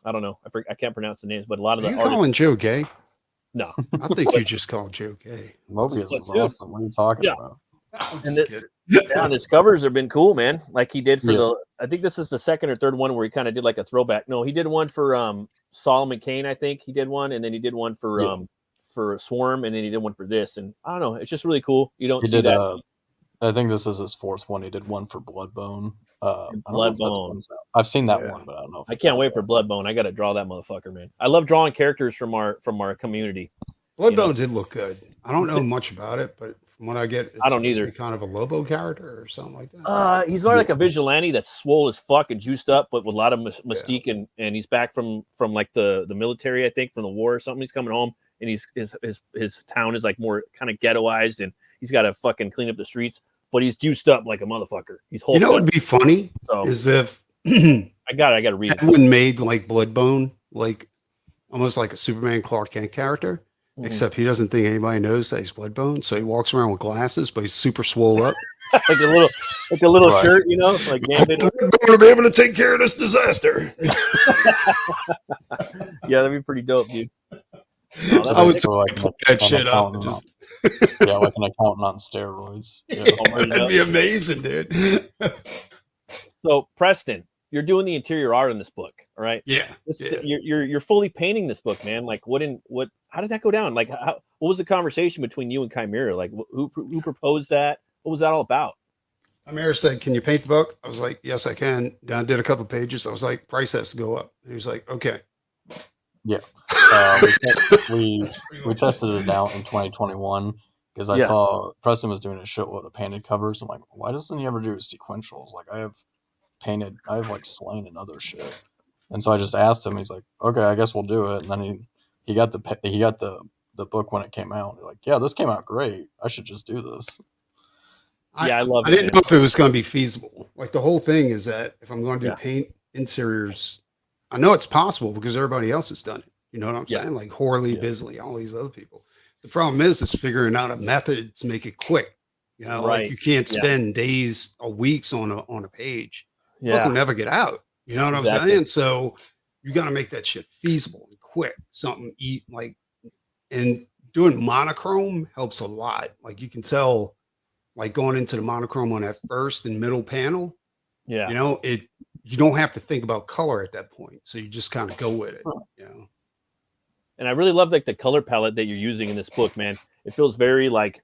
I don't know. I can't pronounce the names, but a lot of the. Are you calling Joe gay? No, I think you just called Joe gay. Mobius is awesome. What are you talking about? And his covers have been cool, man. Like he did for I think this is the second or third one where he kind of did like a throwback. No, he did one for Solomon Kane, I think he did one, and then he did one for Swarm, and then he did one for this, and I don't know, it's just really cool. You don't see that. I think this is his 4th one. He did one for Bloodbone. Bloodbone. I've seen that one, but I don't know. I can't wait for Bloodbone. I got to draw that motherfucker, man. I love drawing characters from our community. Bloodbone did look good. I don't know much about it, but from what I get, I don't either. Kind of a Lobo character or something like that. He's more like a vigilante that's swole as fuck and juiced up, but with a lot of mystique, and he's back from like the military, I think, from the war or something. He's coming home, and his town is like more kind of ghettoized, and he's got to fucking clean up the streets. But he's juiced up like a motherfucker. He's whole. What would be funny is if I got to read it. Edwin made like Bloodbone, like almost like a Superman Clark Kent character, except he doesn't think anybody knows that he's Bloodbone, so he walks around with glasses, but he's super swole up, like a little shirt, like Bloodbone to be able to take care of this disaster. Yeah, that'd be pretty dope, dude. I would like that shit up. Like an accountant on steroids. Yeah. That'd be amazing, dude. So, Preston, you're doing the interior art in this book, all right? Yeah. You're fully painting this book, man. Like, how did that go down? Like, what was the conversation between you and Chimera? Like, who proposed that? What was that all about? Mayor said, "Can you paint the book?" I was like, "Yes, I can." Then I did a couple of pages. I was like, "Price has to go up." And he was like, "Okay." Yeah. We tested it out in 2021 because I saw Preston was doing a shitload of painted covers. I'm like, why doesn't he ever do sequentials? Like I have like Slain and other shit. And so I just asked him. He's like, okay, I guess we'll do it. And then he got the book when it came out. He's like, yeah, this came out great. I should just do this. I love it. I didn't know if it was going to be feasible. Like the whole thing is that if I'm going to do paint interiors, I know it's possible because everybody else has done it. You know what I'm saying? Like Horley, Bisley, all these other people. The problem is figuring out a method to make it quick. You know, like you can't spend days or weeks on a page. Book will never get out. You know what I'm saying? So you got to make that shit feasible and quick. Something and doing monochrome helps a lot. Like you can tell, like going into the monochrome on that first and middle panel. You know, you don't have to think about color at that point. So you just kind of go with it. You know. And I really love like the color palette that you're using in this book, man. It feels very like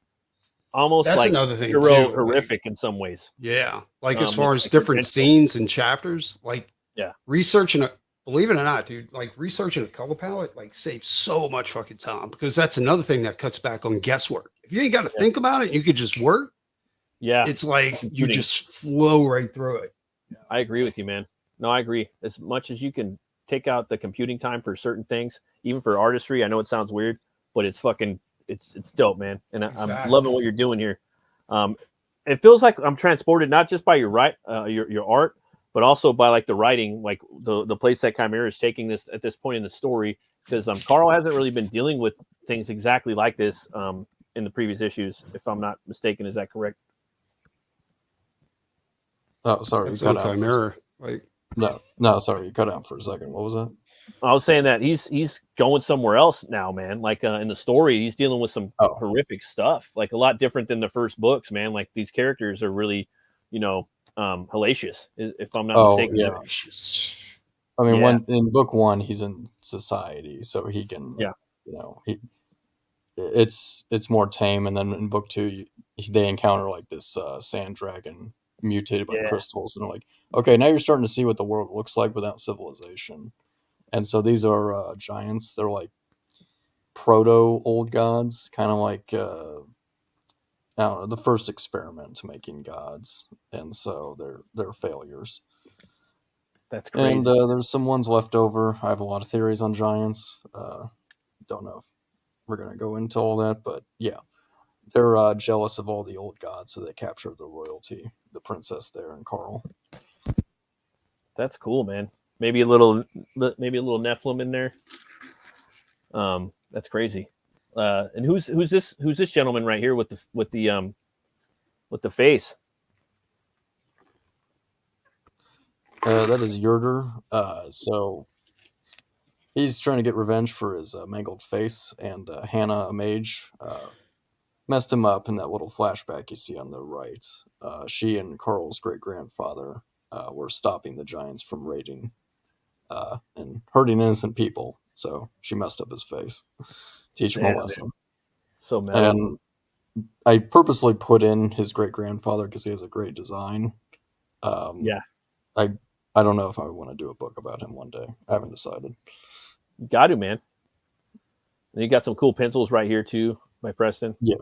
almost that's like another thing horrific in some ways. Yeah. Like as far as different scenes and chapters, like researching believe it or not, dude, like researching a color palette like saves so much fucking time because that's another thing that cuts back on guesswork. If you ain't got to think about it, you could just work. Yeah. It's like you just flow right through it. I agree with you, man. No, I agree. As much as you can take out the computing time for certain things, even for artistry. I know it sounds weird, but it's fucking it's dope, man. And I'm loving what you're doing here. It feels like I'm transported not just by your art, but also by like the writing, like the place that Chimera is taking this at this point in the story. Because Carl hasn't really been dealing with things exactly like this in the previous issues, if I'm not mistaken. Is that correct? Oh, sorry, that's you cut out. Chimera. Like no, sorry, you cut out for a second. What was that? I was saying that he's going somewhere else now, man. Like in the story, he's dealing with some horrific stuff, like a lot different than the first books, man. Like these characters are really, hellacious, if I'm not mistaken. Yeah. I mean, in book one, he's in society, so he can, it's more tame. And then in book two, they encounter like this sand dragon mutated by crystals, and they're like, okay, now you're starting to see what the world looks like without civilization. And so these are giants. They're like proto old gods, kind of like I don't know, the first experiment to making gods, and so they're failures. That's crazy. And there's some ones left over. I have a lot of theories on giants. Don't know if we're gonna go into all that, but yeah, they're jealous of all the old gods, so they capture the royalty, the princess there, and Carl. That's cool, man. Maybe a little Nephilim in there. That's crazy. And who's this gentleman right here with the face? That is Yurder. So he's trying to get revenge for his mangled face, and Hannah, a mage, messed him up in that little flashback you see on the right. She and Carl's great-grandfather were stopping the giants from raiding and hurting innocent people. So she messed up his face. Teach him a lesson. So mad. And I purposely put in his great-grandfather because he has a great design. I don't know if I want to do a book about him one day. I haven't decided. Got to, man. And you got some cool pencils right here too by Preston. Yeah.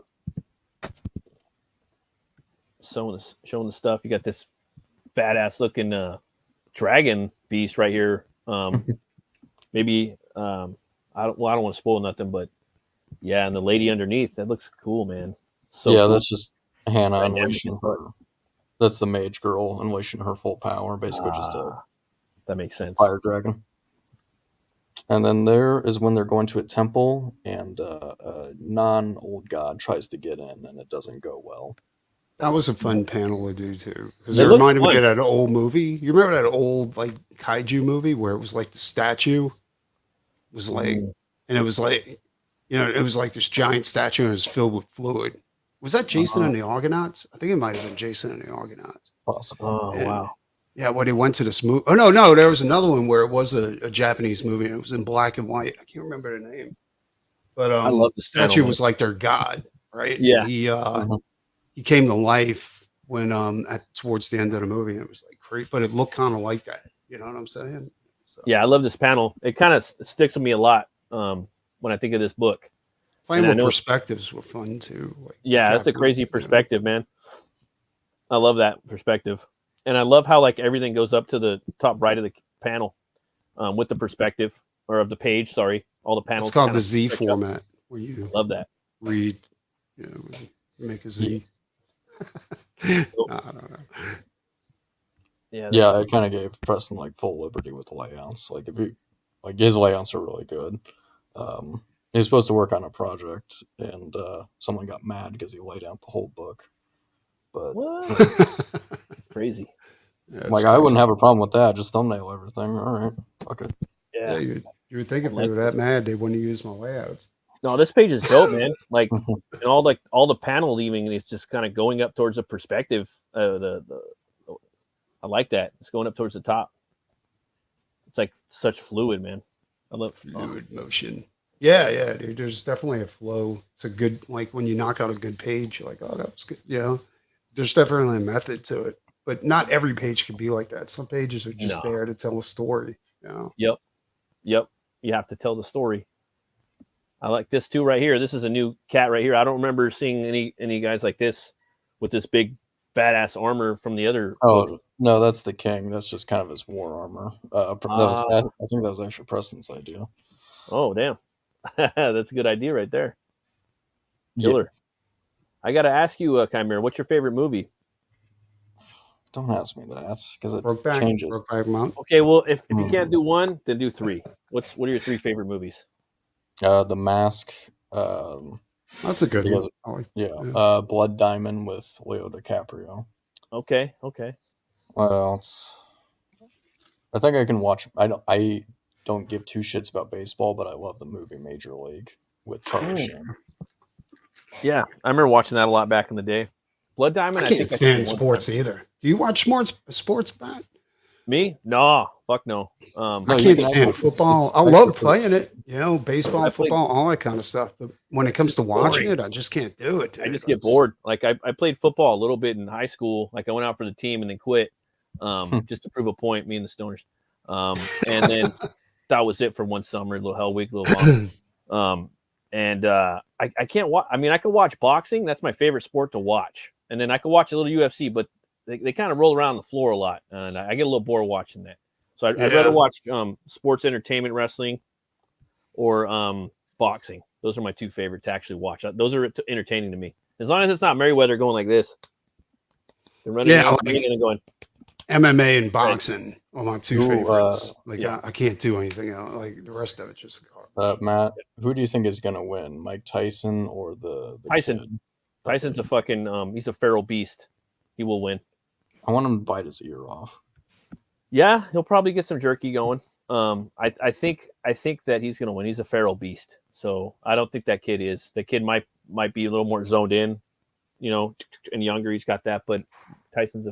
showing the stuff. You got this badass looking dragon beast right here. Maybe I don't want to spoil nothing, but yeah, and the lady underneath, that looks cool, man. So yeah, cool. That's just Hannah unleashing her. That's the mage girl unleashing her full power, basically just that makes sense. Fire dragon. And then there is when they're going to a temple, and a non-old god tries to get in, and it doesn't go well. That was a fun panel to do too, because it reminded me of that old movie. You remember that old like kaiju movie where it was like the statue was like, and it was like, it was like this giant statue and it was filled with fluid. Was that Jason and the Argonauts? I think it might have been Jason and the Argonauts. Possible. Oh, wow. Yeah, when they went to this movie. Oh, no, there was another one where it was a Japanese movie. And it was in black and white. I can't remember the name. But I love the statue was like their god, right? Yeah. He came to life when towards the end of the movie. It was like great, but it looked kind of like that. You know what I'm saying? So Yeah, I love this panel. It kind of sticks with me a lot when I think of this book. playing with perspectives were fun too. Like yeah, that's a crazy perspective, man. I love that perspective, and I love how like everything goes up to the top right of the panel with the perspective or of the page. Sorry, all the panels. It's called the Z format, where you love that. Read, make a Z. I don't know. Yeah, I kind of gave Preston like full liberty with the layouts. Like if you like his layouts are really good. He was supposed to work on a project, and someone got mad because he laid out the whole book. But crazy. Yeah, like I wouldn't have a problem with that. Just thumbnail everything. All right, okay. Yeah, you would think if they were that mad, they wouldn't use my layouts. No, this page is dope, man. Like, and all the panel leaving, it's just kind of going up towards the perspective. I like that. It's going up towards the top. It's like such fluid, man. I love fluid motion. Yeah, dude. There's definitely a flow. It's a good, like when you knock out a good page, you're like, oh, that was good. You know, there's definitely a method to it, but not every page can be like that. Some pages are just there to tell a story. You know? Yep. You have to tell the story. I like this too right here. This is a new cat right here. I don't remember seeing any guys like this with this big badass armor from the other. Oh no, that's the king. That's just kind of his war armor. I think that was actually Preston's idea. Oh damn, that's a good idea right there. Killer. Yeah. I got to ask you, Chimera, what's your favorite movie? Don't ask me that because it changes. Okay, well, if you can't do one, then do three. What are your three favorite movies? The Mask. That's a good one. Blood Diamond with Leo DiCaprio. Okay. Well, I think I can watch. I don't give two shits about baseball, but I love the movie Major League with Charlie Sheen. Yeah, I remember watching that a lot back in the day. Blood Diamond. I can't stand sports either. Do you watch sports, Matt? Me? No, fuck no. I can't stand football. I love playing it, baseball, football, all that kind of stuff. But when it comes to watching it, I just can't do it. Dude. I just get bored. Like I played football a little bit in high school. Like I went out for the team and then quit, just to prove a point. Me and the Stoners, and then that was it for one summer. A little Hell Week, a little long. I can't watch. I mean, I could watch boxing. That's my favorite sport to watch. And then I could watch a little UFC, but they kind of roll around the floor a lot, and I get a little bored watching that. So I'd rather watch sports entertainment wrestling or boxing. Those are my two favorite to actually watch. Those are entertaining to me. As long as it's not Merriweather going like this. They're running out and going. MMA and boxing are my two favorites. I can't do anything else. Like the rest of it just. Matt, who do you think is going to win, Mike Tyson or the Tyson? Kid? Tyson's a fucking he's a feral beast. He will win. I want him to bite his ear off. Yeah, he'll probably get some jerky going. I think that he's going to win. He's a feral beast. So I don't think that kid is. The kid might be a little more zoned in, and younger. He's got that, but Tyson's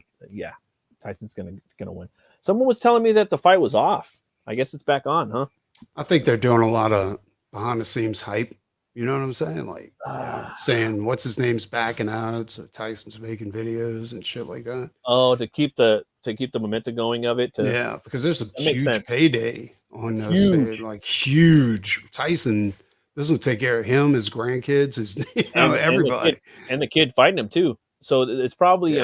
going to win. Someone was telling me that the fight was off. I guess it's back on, huh? I think they're doing a lot of behind the scenes hype. You know what I'm saying? Like saying what's his name's backing out, so Tyson's making videos and shit like that. Oh, to keep the momentum going of it. Because there's a huge payday on this. Like huge. Tyson, this will take care of him, his grandkids, everybody, and the kid fighting him too. So it's probably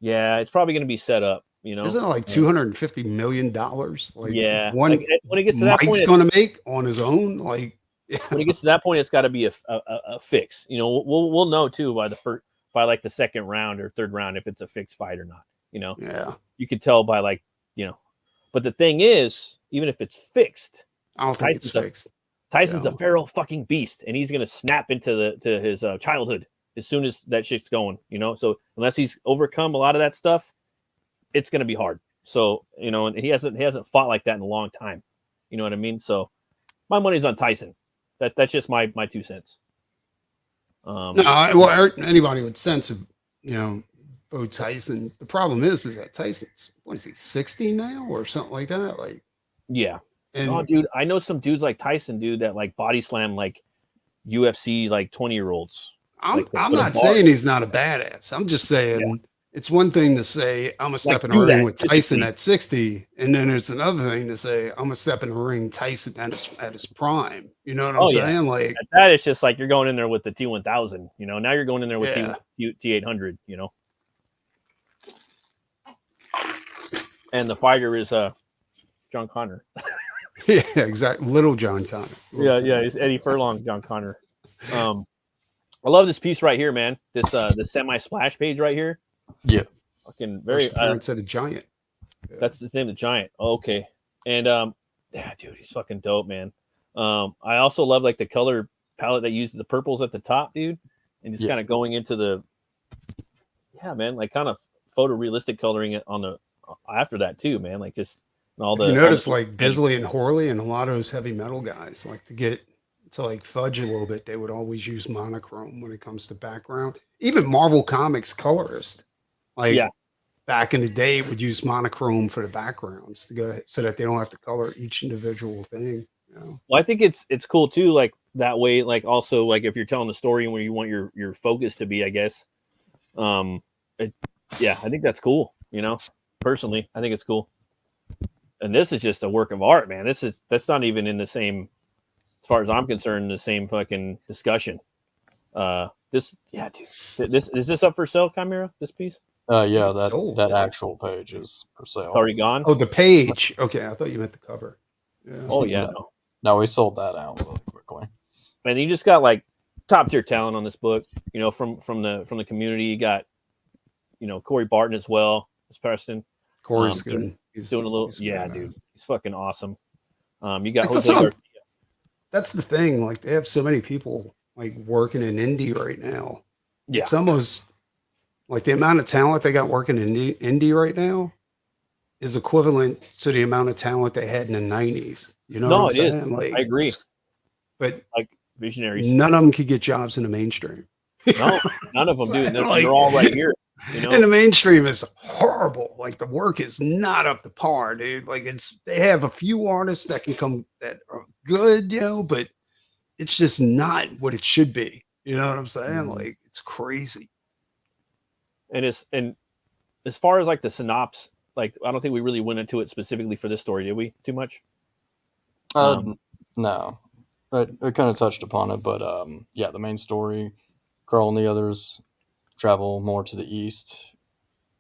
it's probably going to be set up. Isn't it like $250 million? Like when it gets to that Mike's point, going to make on his own. Like when it gets to that point, it's got to be a fix. We'll know too by like the second round or third round if it's a fixed fight or not. You could tell by But the thing is, even if it's fixed, I don't think it's fixed. Tyson's a feral fucking beast, and he's gonna snap into his childhood as soon as that shit's going. So unless he's overcome a lot of that stuff, it's gonna be hard. So and he hasn't fought like that in a long time. You know what I mean? So my money's on Tyson. That's just my 2 cents. Anybody with sense of vote Tyson. The problem is that Tyson's 60 now or something like that. Like and dude, I know some dudes like Tyson, dude, that like body slam like UFC like 20-year-olds. I'm not saying he's not a badass. I'm just saying it's one thing to say I'm a step in the ring with Tyson at 60, and then it's another thing to say I'm a step in the ring Tyson at his prime. You know what I'm saying? Like at that, it's just like you're going in there with the T1000. You know, now you're going in there with T800. You know, and the fighter is John Connor. Yeah, exactly. Little John Connor. It's Eddie Furlong, John Connor. I love this piece right here, man. This semi splash page right here. Yeah, fucking very. Appearance of the Giant. Yeah. That's his name, the Giant. Oh, okay, and yeah, dude, he's fucking dope, man. I also love like the color palette that uses the purples at the top, dude, and just kind of going into the man, like kind of photorealistic coloring it on the after that too, man. Like just all the. You notice like Bisley and Horley and a lot of those heavy metal guys like to like fudge a little bit, they would always use monochrome when it comes to background. Even Marvel Comics colorists, like back in the day, would use monochrome for the backgrounds to go so that they don't have to color each individual thing. You know? Well, I think it's cool too. Like that way, like also like if you're telling the story and where you want your focus to be, I guess. I think that's cool. You know, personally, I think it's cool. And this is just a work of art, man. That's not even in the same. As far as I'm concerned, the same fucking discussion. Dude. This is this up for sale, Chimera? This piece? That actual page is for sale. It's already gone. Oh, the page. Okay, I thought you meant the cover. Yeah. Oh yeah. No, we sold that out really quickly. And you just got like top tier talent on this book. You know, from the community, you got Corey Barton as well as Preston. Corey's good. He's doing a little. Dude, he's fucking awesome. You got Jose Garcia. That's the thing. Like they have so many people like working in indie right now. Yeah. It's almost like the amount of talent they got working in indie right now is equivalent to the amount of talent they had in the 90s. You know what I'm saying? Is. Like, I agree. But like visionaries, none of them could get jobs in the mainstream. No, none of them do. They're all right here. You know? And the mainstream is horrible. Like the work is not up to par, dude. Like they have a few artists that are good, but it's just not what it should be. You know what I'm saying? Like it's crazy. And as far as like the synopsis, like I don't think we really went into it specifically for this story, did we? Too much? No, I kind of touched upon it, but the main story, Carl and the others travel more to the east,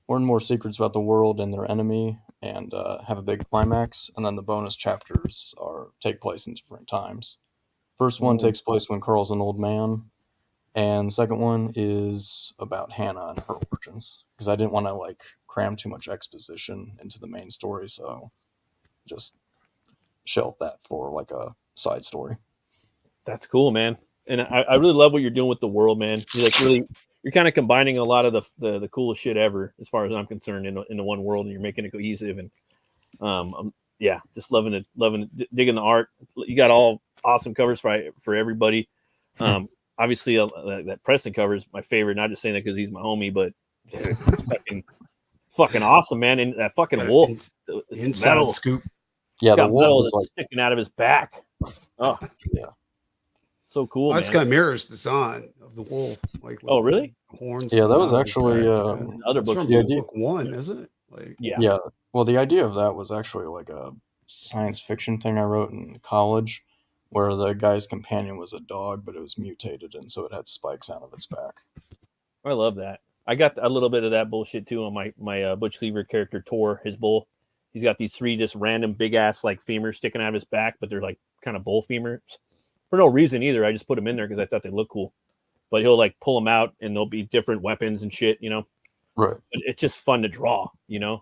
learn more secrets about the world and their enemy, and have a big climax. And then the bonus chapters take place in different times. First one takes place when Carl's an old man, and the second one is about Hannah and her origins. Because I didn't want to like cram too much exposition into the main story, so just shelved that for like a side story. That's cool, man. And I really love what you're doing with the world, man. You're kind of combining a lot of the coolest shit ever, as far as I'm concerned, in the one world, and you're making it cohesive. And just loving it, digging the art. You got all awesome covers for everybody. Obviously, that Preston cover is my favorite. Not just saying that because he's my homie, but fucking awesome, man. And that fucking wolf, inside metal scoop. Yeah, the wolf is like sticking out of his back. Oh yeah. So cool. That's got Mirror's design of the wolf. Like, really? Horns. Yeah, that was actually other books. Book one, isn't it? Like, yeah. Well, the idea of that was actually like a science fiction thing I wrote in college, where the guy's companion was a dog, but it was mutated, and so it had spikes out of its back. I love that. I got a little bit of that bullshit too on my Butch Cleaver character, Tor, his bull. He's got these 3 just random big ass like femurs sticking out of his back, but they're like kind of bull femurs for no reason either. I just put them in there because I thought they look cool. But he'll like pull them out and there'll be different weapons and shit, Right. But it's just fun to draw,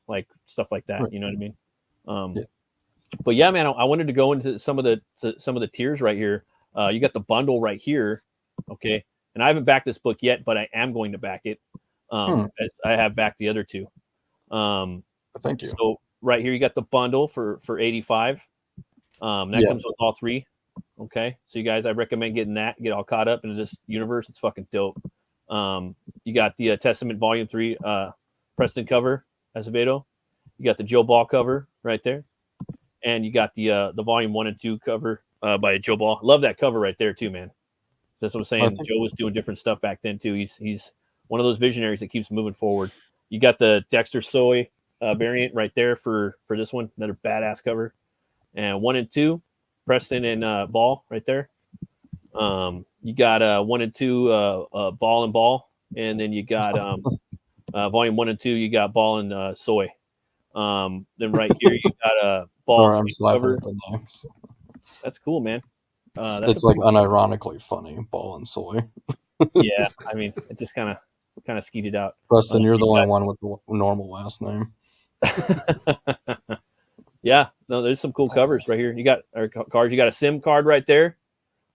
like stuff like that. Right. You know what I mean? But yeah, man, I wanted to go into some of the tiers right here. You got the bundle right here, okay? And I haven't backed this book yet, but I am going to back it. As I have backed the other 2. Thank you. So right here, you got the bundle for $85. That comes with all 3. Okay, so you guys, I recommend getting that. Get all caught up into this universe. It's fucking dope. You got the Testament Volume 3 Preston cover, Acevedo. You got the Joe Ball cover right there, and you got the Volume 1 and 2 cover by Joe Ball. Love that cover right there too, man. That's what I'm saying. Joe was doing different stuff back then too. He's one of those visionaries that keeps moving forward. You got the Dexter Soy variant right there for this one, another badass cover. And 1 and 2, Preston and Ball right there. You got 1 and 2 Ball and Ball, and then you got volume 1 and 2. You got Ball and Soy. Then right here you got Ball. Sorry, I'm just laughing at the names. That's cool, man. It's like unironically funny, Ball and Soy. Yeah, I mean, it just kind of skeeted out. Preston, you're the only one with the normal last name. Yeah, no, there's some cool covers right here. You got our cards. You got a sim card right there.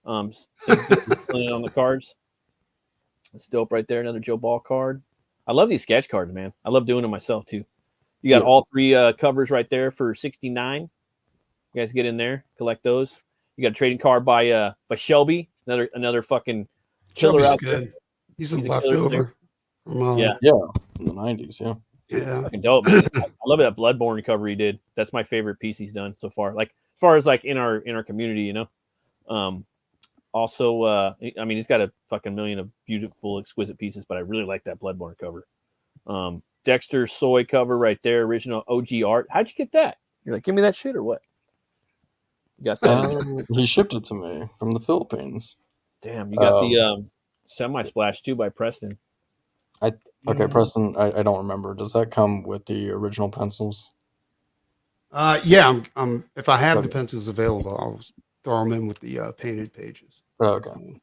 On the cards. It's dope right there. Another Joe Ball card. I love these sketch cards, man. I love doing them myself too. You got all 3 covers right there for $69. You guys get in there, collect those. You got a trading card by Shelby, another fucking killer out good. there. He's a leftover. Yeah, in the 90s, yeah. Fucking dope, man. I love that Bloodborne cover he did. That's my favorite piece he's done so far. Like as far as like in our community, you know. Also, I mean, he's got a fucking million of beautiful, exquisite pieces, but I really like that Bloodborne cover. Dexter Soy cover right there, original OG art. How'd you get that? You're like, give me that shit or what? You got that? He shipped it to me from the Philippines. Damn, you got the semi splash too by Preston. Preston, I don't remember. Does that come with the original pencils? Yeah. If I have the pencils available, I'll throw them in with the painted pages. Okay.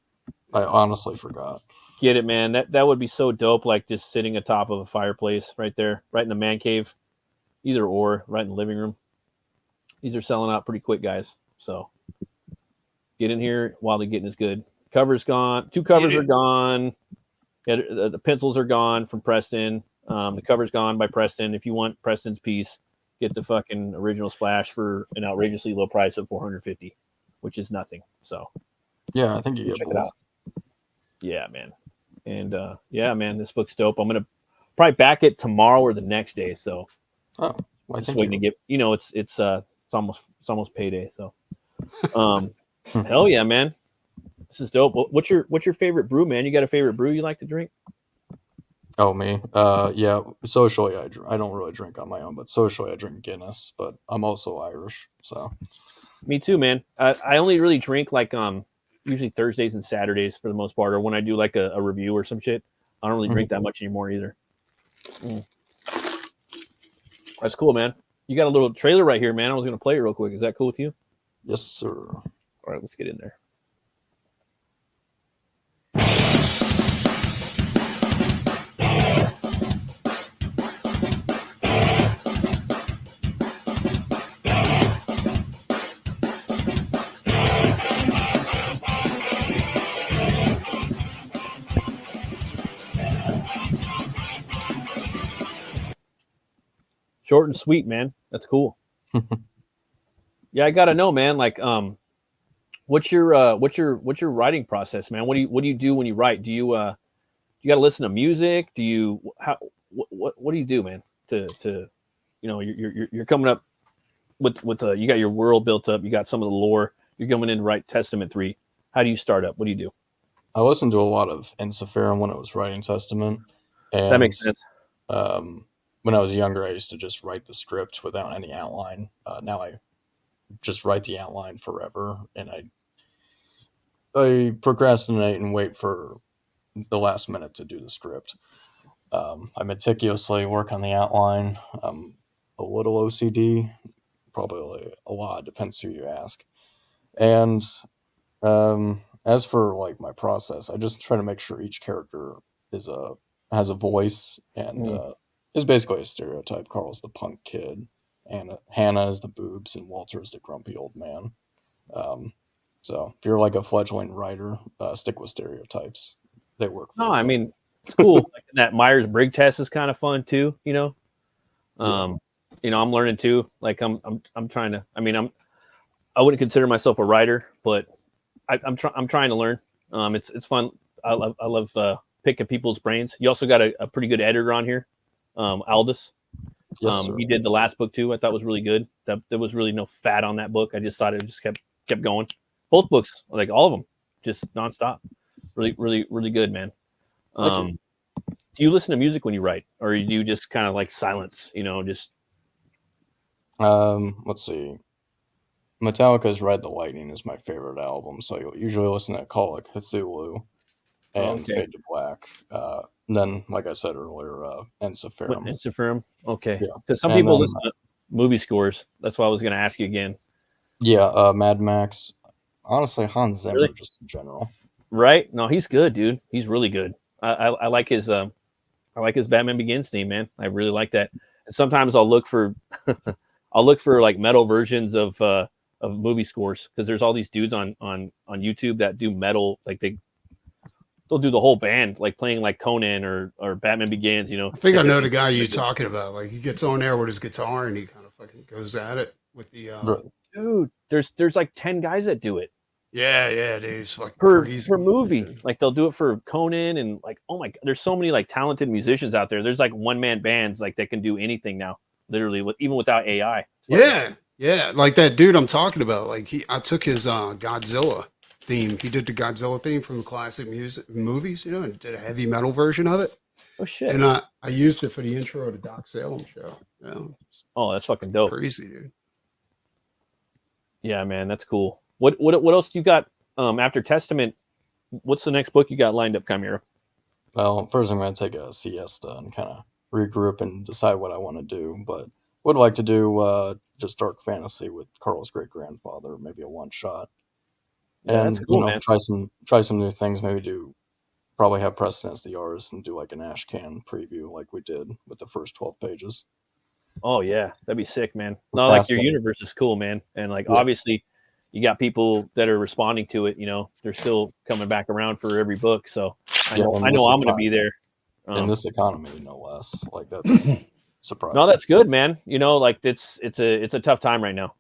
I honestly forgot. Get it, man. That would be so dope. Like just sitting atop of a fireplace right there, right in the man cave, either or, right in the living room. These are selling out pretty quick, guys. So get in here while the getting is good. Cover's gone. 2 covers are gone. Yeah, the pencils are gone from Preston. The cover's gone by Preston. If you want Preston's piece, get the fucking original splash for an outrageously low price of $450, which is nothing. So yeah, I think you check it out. Yeah, man. And yeah, man, this book's dope. I'm gonna probably back it tomorrow or the next day. So just waiting to get. You know, it's almost payday. So hell yeah, man. This is dope. What's your favorite brew, man? You got a favorite brew you like to drink? Oh, me? Yeah. Socially, I don't really drink on my own, but socially, I drink Guinness. But I'm also Irish, so. Me too, man. I only really drink like usually Thursdays and Saturdays for the most part, or when I do like a review or some shit. I don't really drink that much anymore either. That's cool, man. You got a little trailer right here, man. I was gonna play it real quick. Is that cool with you? Yes, sir. All right, let's get in there. Short and sweet, man. That's cool. Yeah, I gotta know, man. Like, what's your writing process, man? What do you do when you write? Do you you gotta listen to music? Do you what do you do, man? To you know, you're coming up with you got your world built up. You got some of the lore. You're coming in to write Testament 3. How do you start up? What do you do? I listened to a lot of Ensiferum when I was writing Testament. And, that makes sense. When I was younger, I used to just write the script without any outline. Now I just write the outline forever, and I procrastinate and wait for the last minute to do the script. I meticulously work on the outline. I'm a little OCD, probably a lot, depends who you ask. And as for like my process, I just try to make sure each character has a voice and is basically a stereotype. Carl's the punk kid, and Hannah is the boobs, and Walter is the grumpy old man. So if you're like a fledgling writer, stick with stereotypes. They work. No, I mean it's cool. Like, that Myers-Briggs test is kind of fun too. You know, you know, I'm learning too. Like I'm trying to. I mean, I wouldn't consider myself a writer, but I'm trying to learn. It's fun. I love picking people's brains. You also got a pretty good editor on here, Aldous. Yes, sir. He did the last book too. I thought was really good. There was really no fat on that book. I just thought it just kept going. Both books, like all of them, just nonstop. Really, really, really good, man. Do you listen to music when you write, or do you just kind of like silence? Just. Let's see. Metallica's Ride the Lightning is my favorite album, so you'll usually listen to Call of Cthulhu and Fade to Black. Then, like I said earlier, Ensiferum. Ensiferum? Okay. Yeah. Because some people listen to movie scores. That's why I was going to ask you again. Yeah, Mad Max. Honestly, Hans Zimmer just in general. Right? No, he's good, dude. He's really good. I like his Batman Begins theme, man. I really like that. And sometimes I'll look for like metal versions of movie scores, because there's all these dudes on YouTube that do metal, like they'll do the whole band, like playing like Conan or Batman Begins. I think I know the guy you're talking about. Like, he gets on there with his guitar and he kind of fucking goes at it with the dude. There's like 10 guys that do it. Yeah, dude. It's like crazy. Per movie. Dude. Like, they'll do it for Conan, and like, oh my God, there's so many like talented musicians out there. There's like one-man bands like that can do anything now, literally, even without AI. Yeah. Like that dude I'm talking about. Like, I took his Godzilla theme. He did the Godzilla theme from the classic movies, and did a heavy metal version of it. Oh shit! And I used it for the intro to Doc Salem show. Yeah. Oh, that's fucking dope. Crazy, dude. Yeah, man, that's cool. What else do you got after Testament? What's the next book you got lined up, Chimera? Well, first I'm going to take a siesta and kind of regroup and decide what I want to do. But would like to do just dark fantasy with Carl's great grandfather, maybe a one shot. Yeah, and that's cool, man. try some new things. Maybe probably have Preston as the artist and do like an Ashcan preview like we did with the first 12 pages. Oh yeah, that'd be sick, man. No, like your universe is cool, man. And like obviously you got people that are responding to it, they're still coming back around for every book. So I know I'm gonna be there. In this economy, no less. Like, that's surprising. No, that's good, man. Like it's a tough time right now.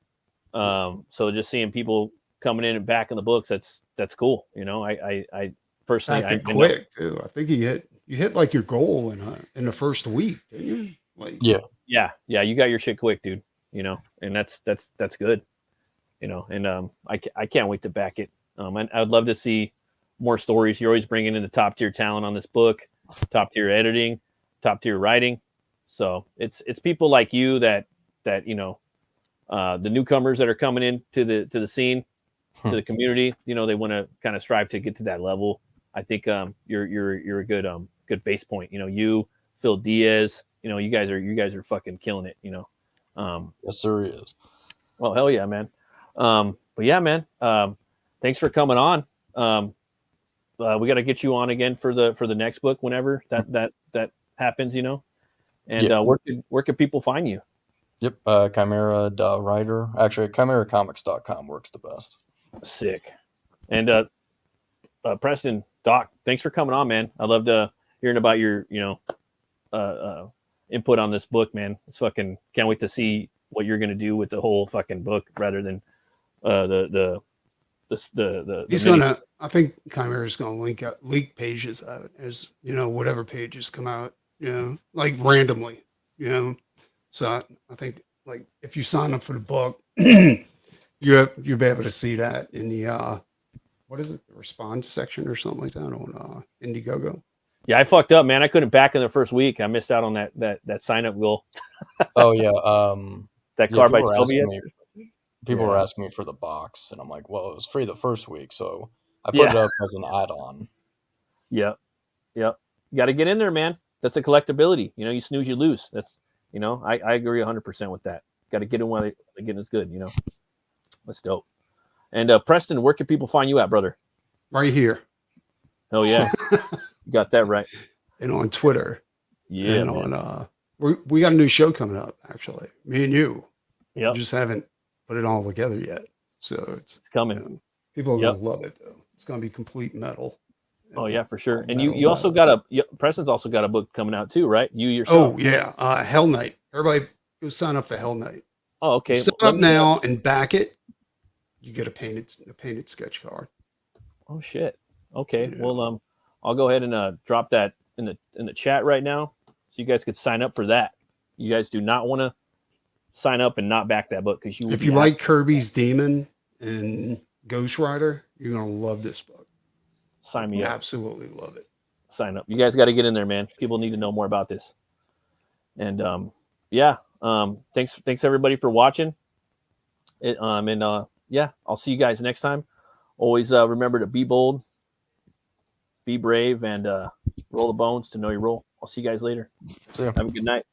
So just seeing people coming in and back in the books, that's cool. I personally, I think quick too. I think you hit like your goal in the first week, didn't you? Like, yeah, you got your shit quick, dude. And that's good. And I can't wait to back it. And I'd love to see more stories. You're always bringing in the top tier talent on this book, top tier editing, top tier writing. So it's people like you that the newcomers that are coming into the scene, to the community. They want to kind of strive to get to that level. I think you're a good base point. You, Phil Diaz. You guys are fucking killing it. Yes, sir, he is. Well, hell yeah, man. But yeah, man. Thanks for coming on. We got to get you on again for the next book whenever that happens. And where can people find you? Yep, Chimera writer. Actually, ChimeraComics.com works the best. Sick. And Preston, Doc, thanks for coming on, man. I loved hearing about your input on this book, man. It's fucking can't wait to see what you're gonna do with the whole fucking book, rather than the he's gonna. I think Chimera's gonna leak pages out as whatever pages come out, like randomly, So I think, like, if you sign up for the book, you'll be able to see that in the what is it, the response section or something like that on Indiegogo. Yeah, I fucked up, man. I couldn't back in the first week. I missed out on that sign up goal. Oh yeah, that car by Sylvia. People were asking me for the box, and I'm like, well, it was free the first week, so I put it up as an add-on. Yep. You got to get in there, man. That's a collectability. You snooze, you lose. That's I agree 100% with that. Got to get in while the getting is good. That's dope. And Preston, where can people find you at, brother? Right here. Oh yeah, you got that right. And on Twitter. Yeah. And on we got a new show coming up, actually. Me and you. Yeah. We just haven't put it all together yet. So it's coming. People are gonna love it though. It's gonna be complete metal. Oh yeah, for sure. And you also got Preston's also got a book coming out too, right? You yourself. Oh yeah, Hell Night. Everybody go sign up for Hell Night. Oh okay. Sign up now and back it. You get a painted sketch card. Oh shit. Okay. Yeah. Well, I'll go ahead and drop that in the chat right now, so you guys could sign up for that. You guys do not want to sign up and not back that book, because if you like Kirby's Demon and Ghost Rider, you're gonna love this book. Sign me up. Absolutely love it. Sign up. You guys got to get in there, man. People need to know more about this. And thanks everybody for watching. I'll see you guys next time. Always remember to be bold, be brave, and roll the bones to know your role. I'll see you guys later. See ya. Have a good night.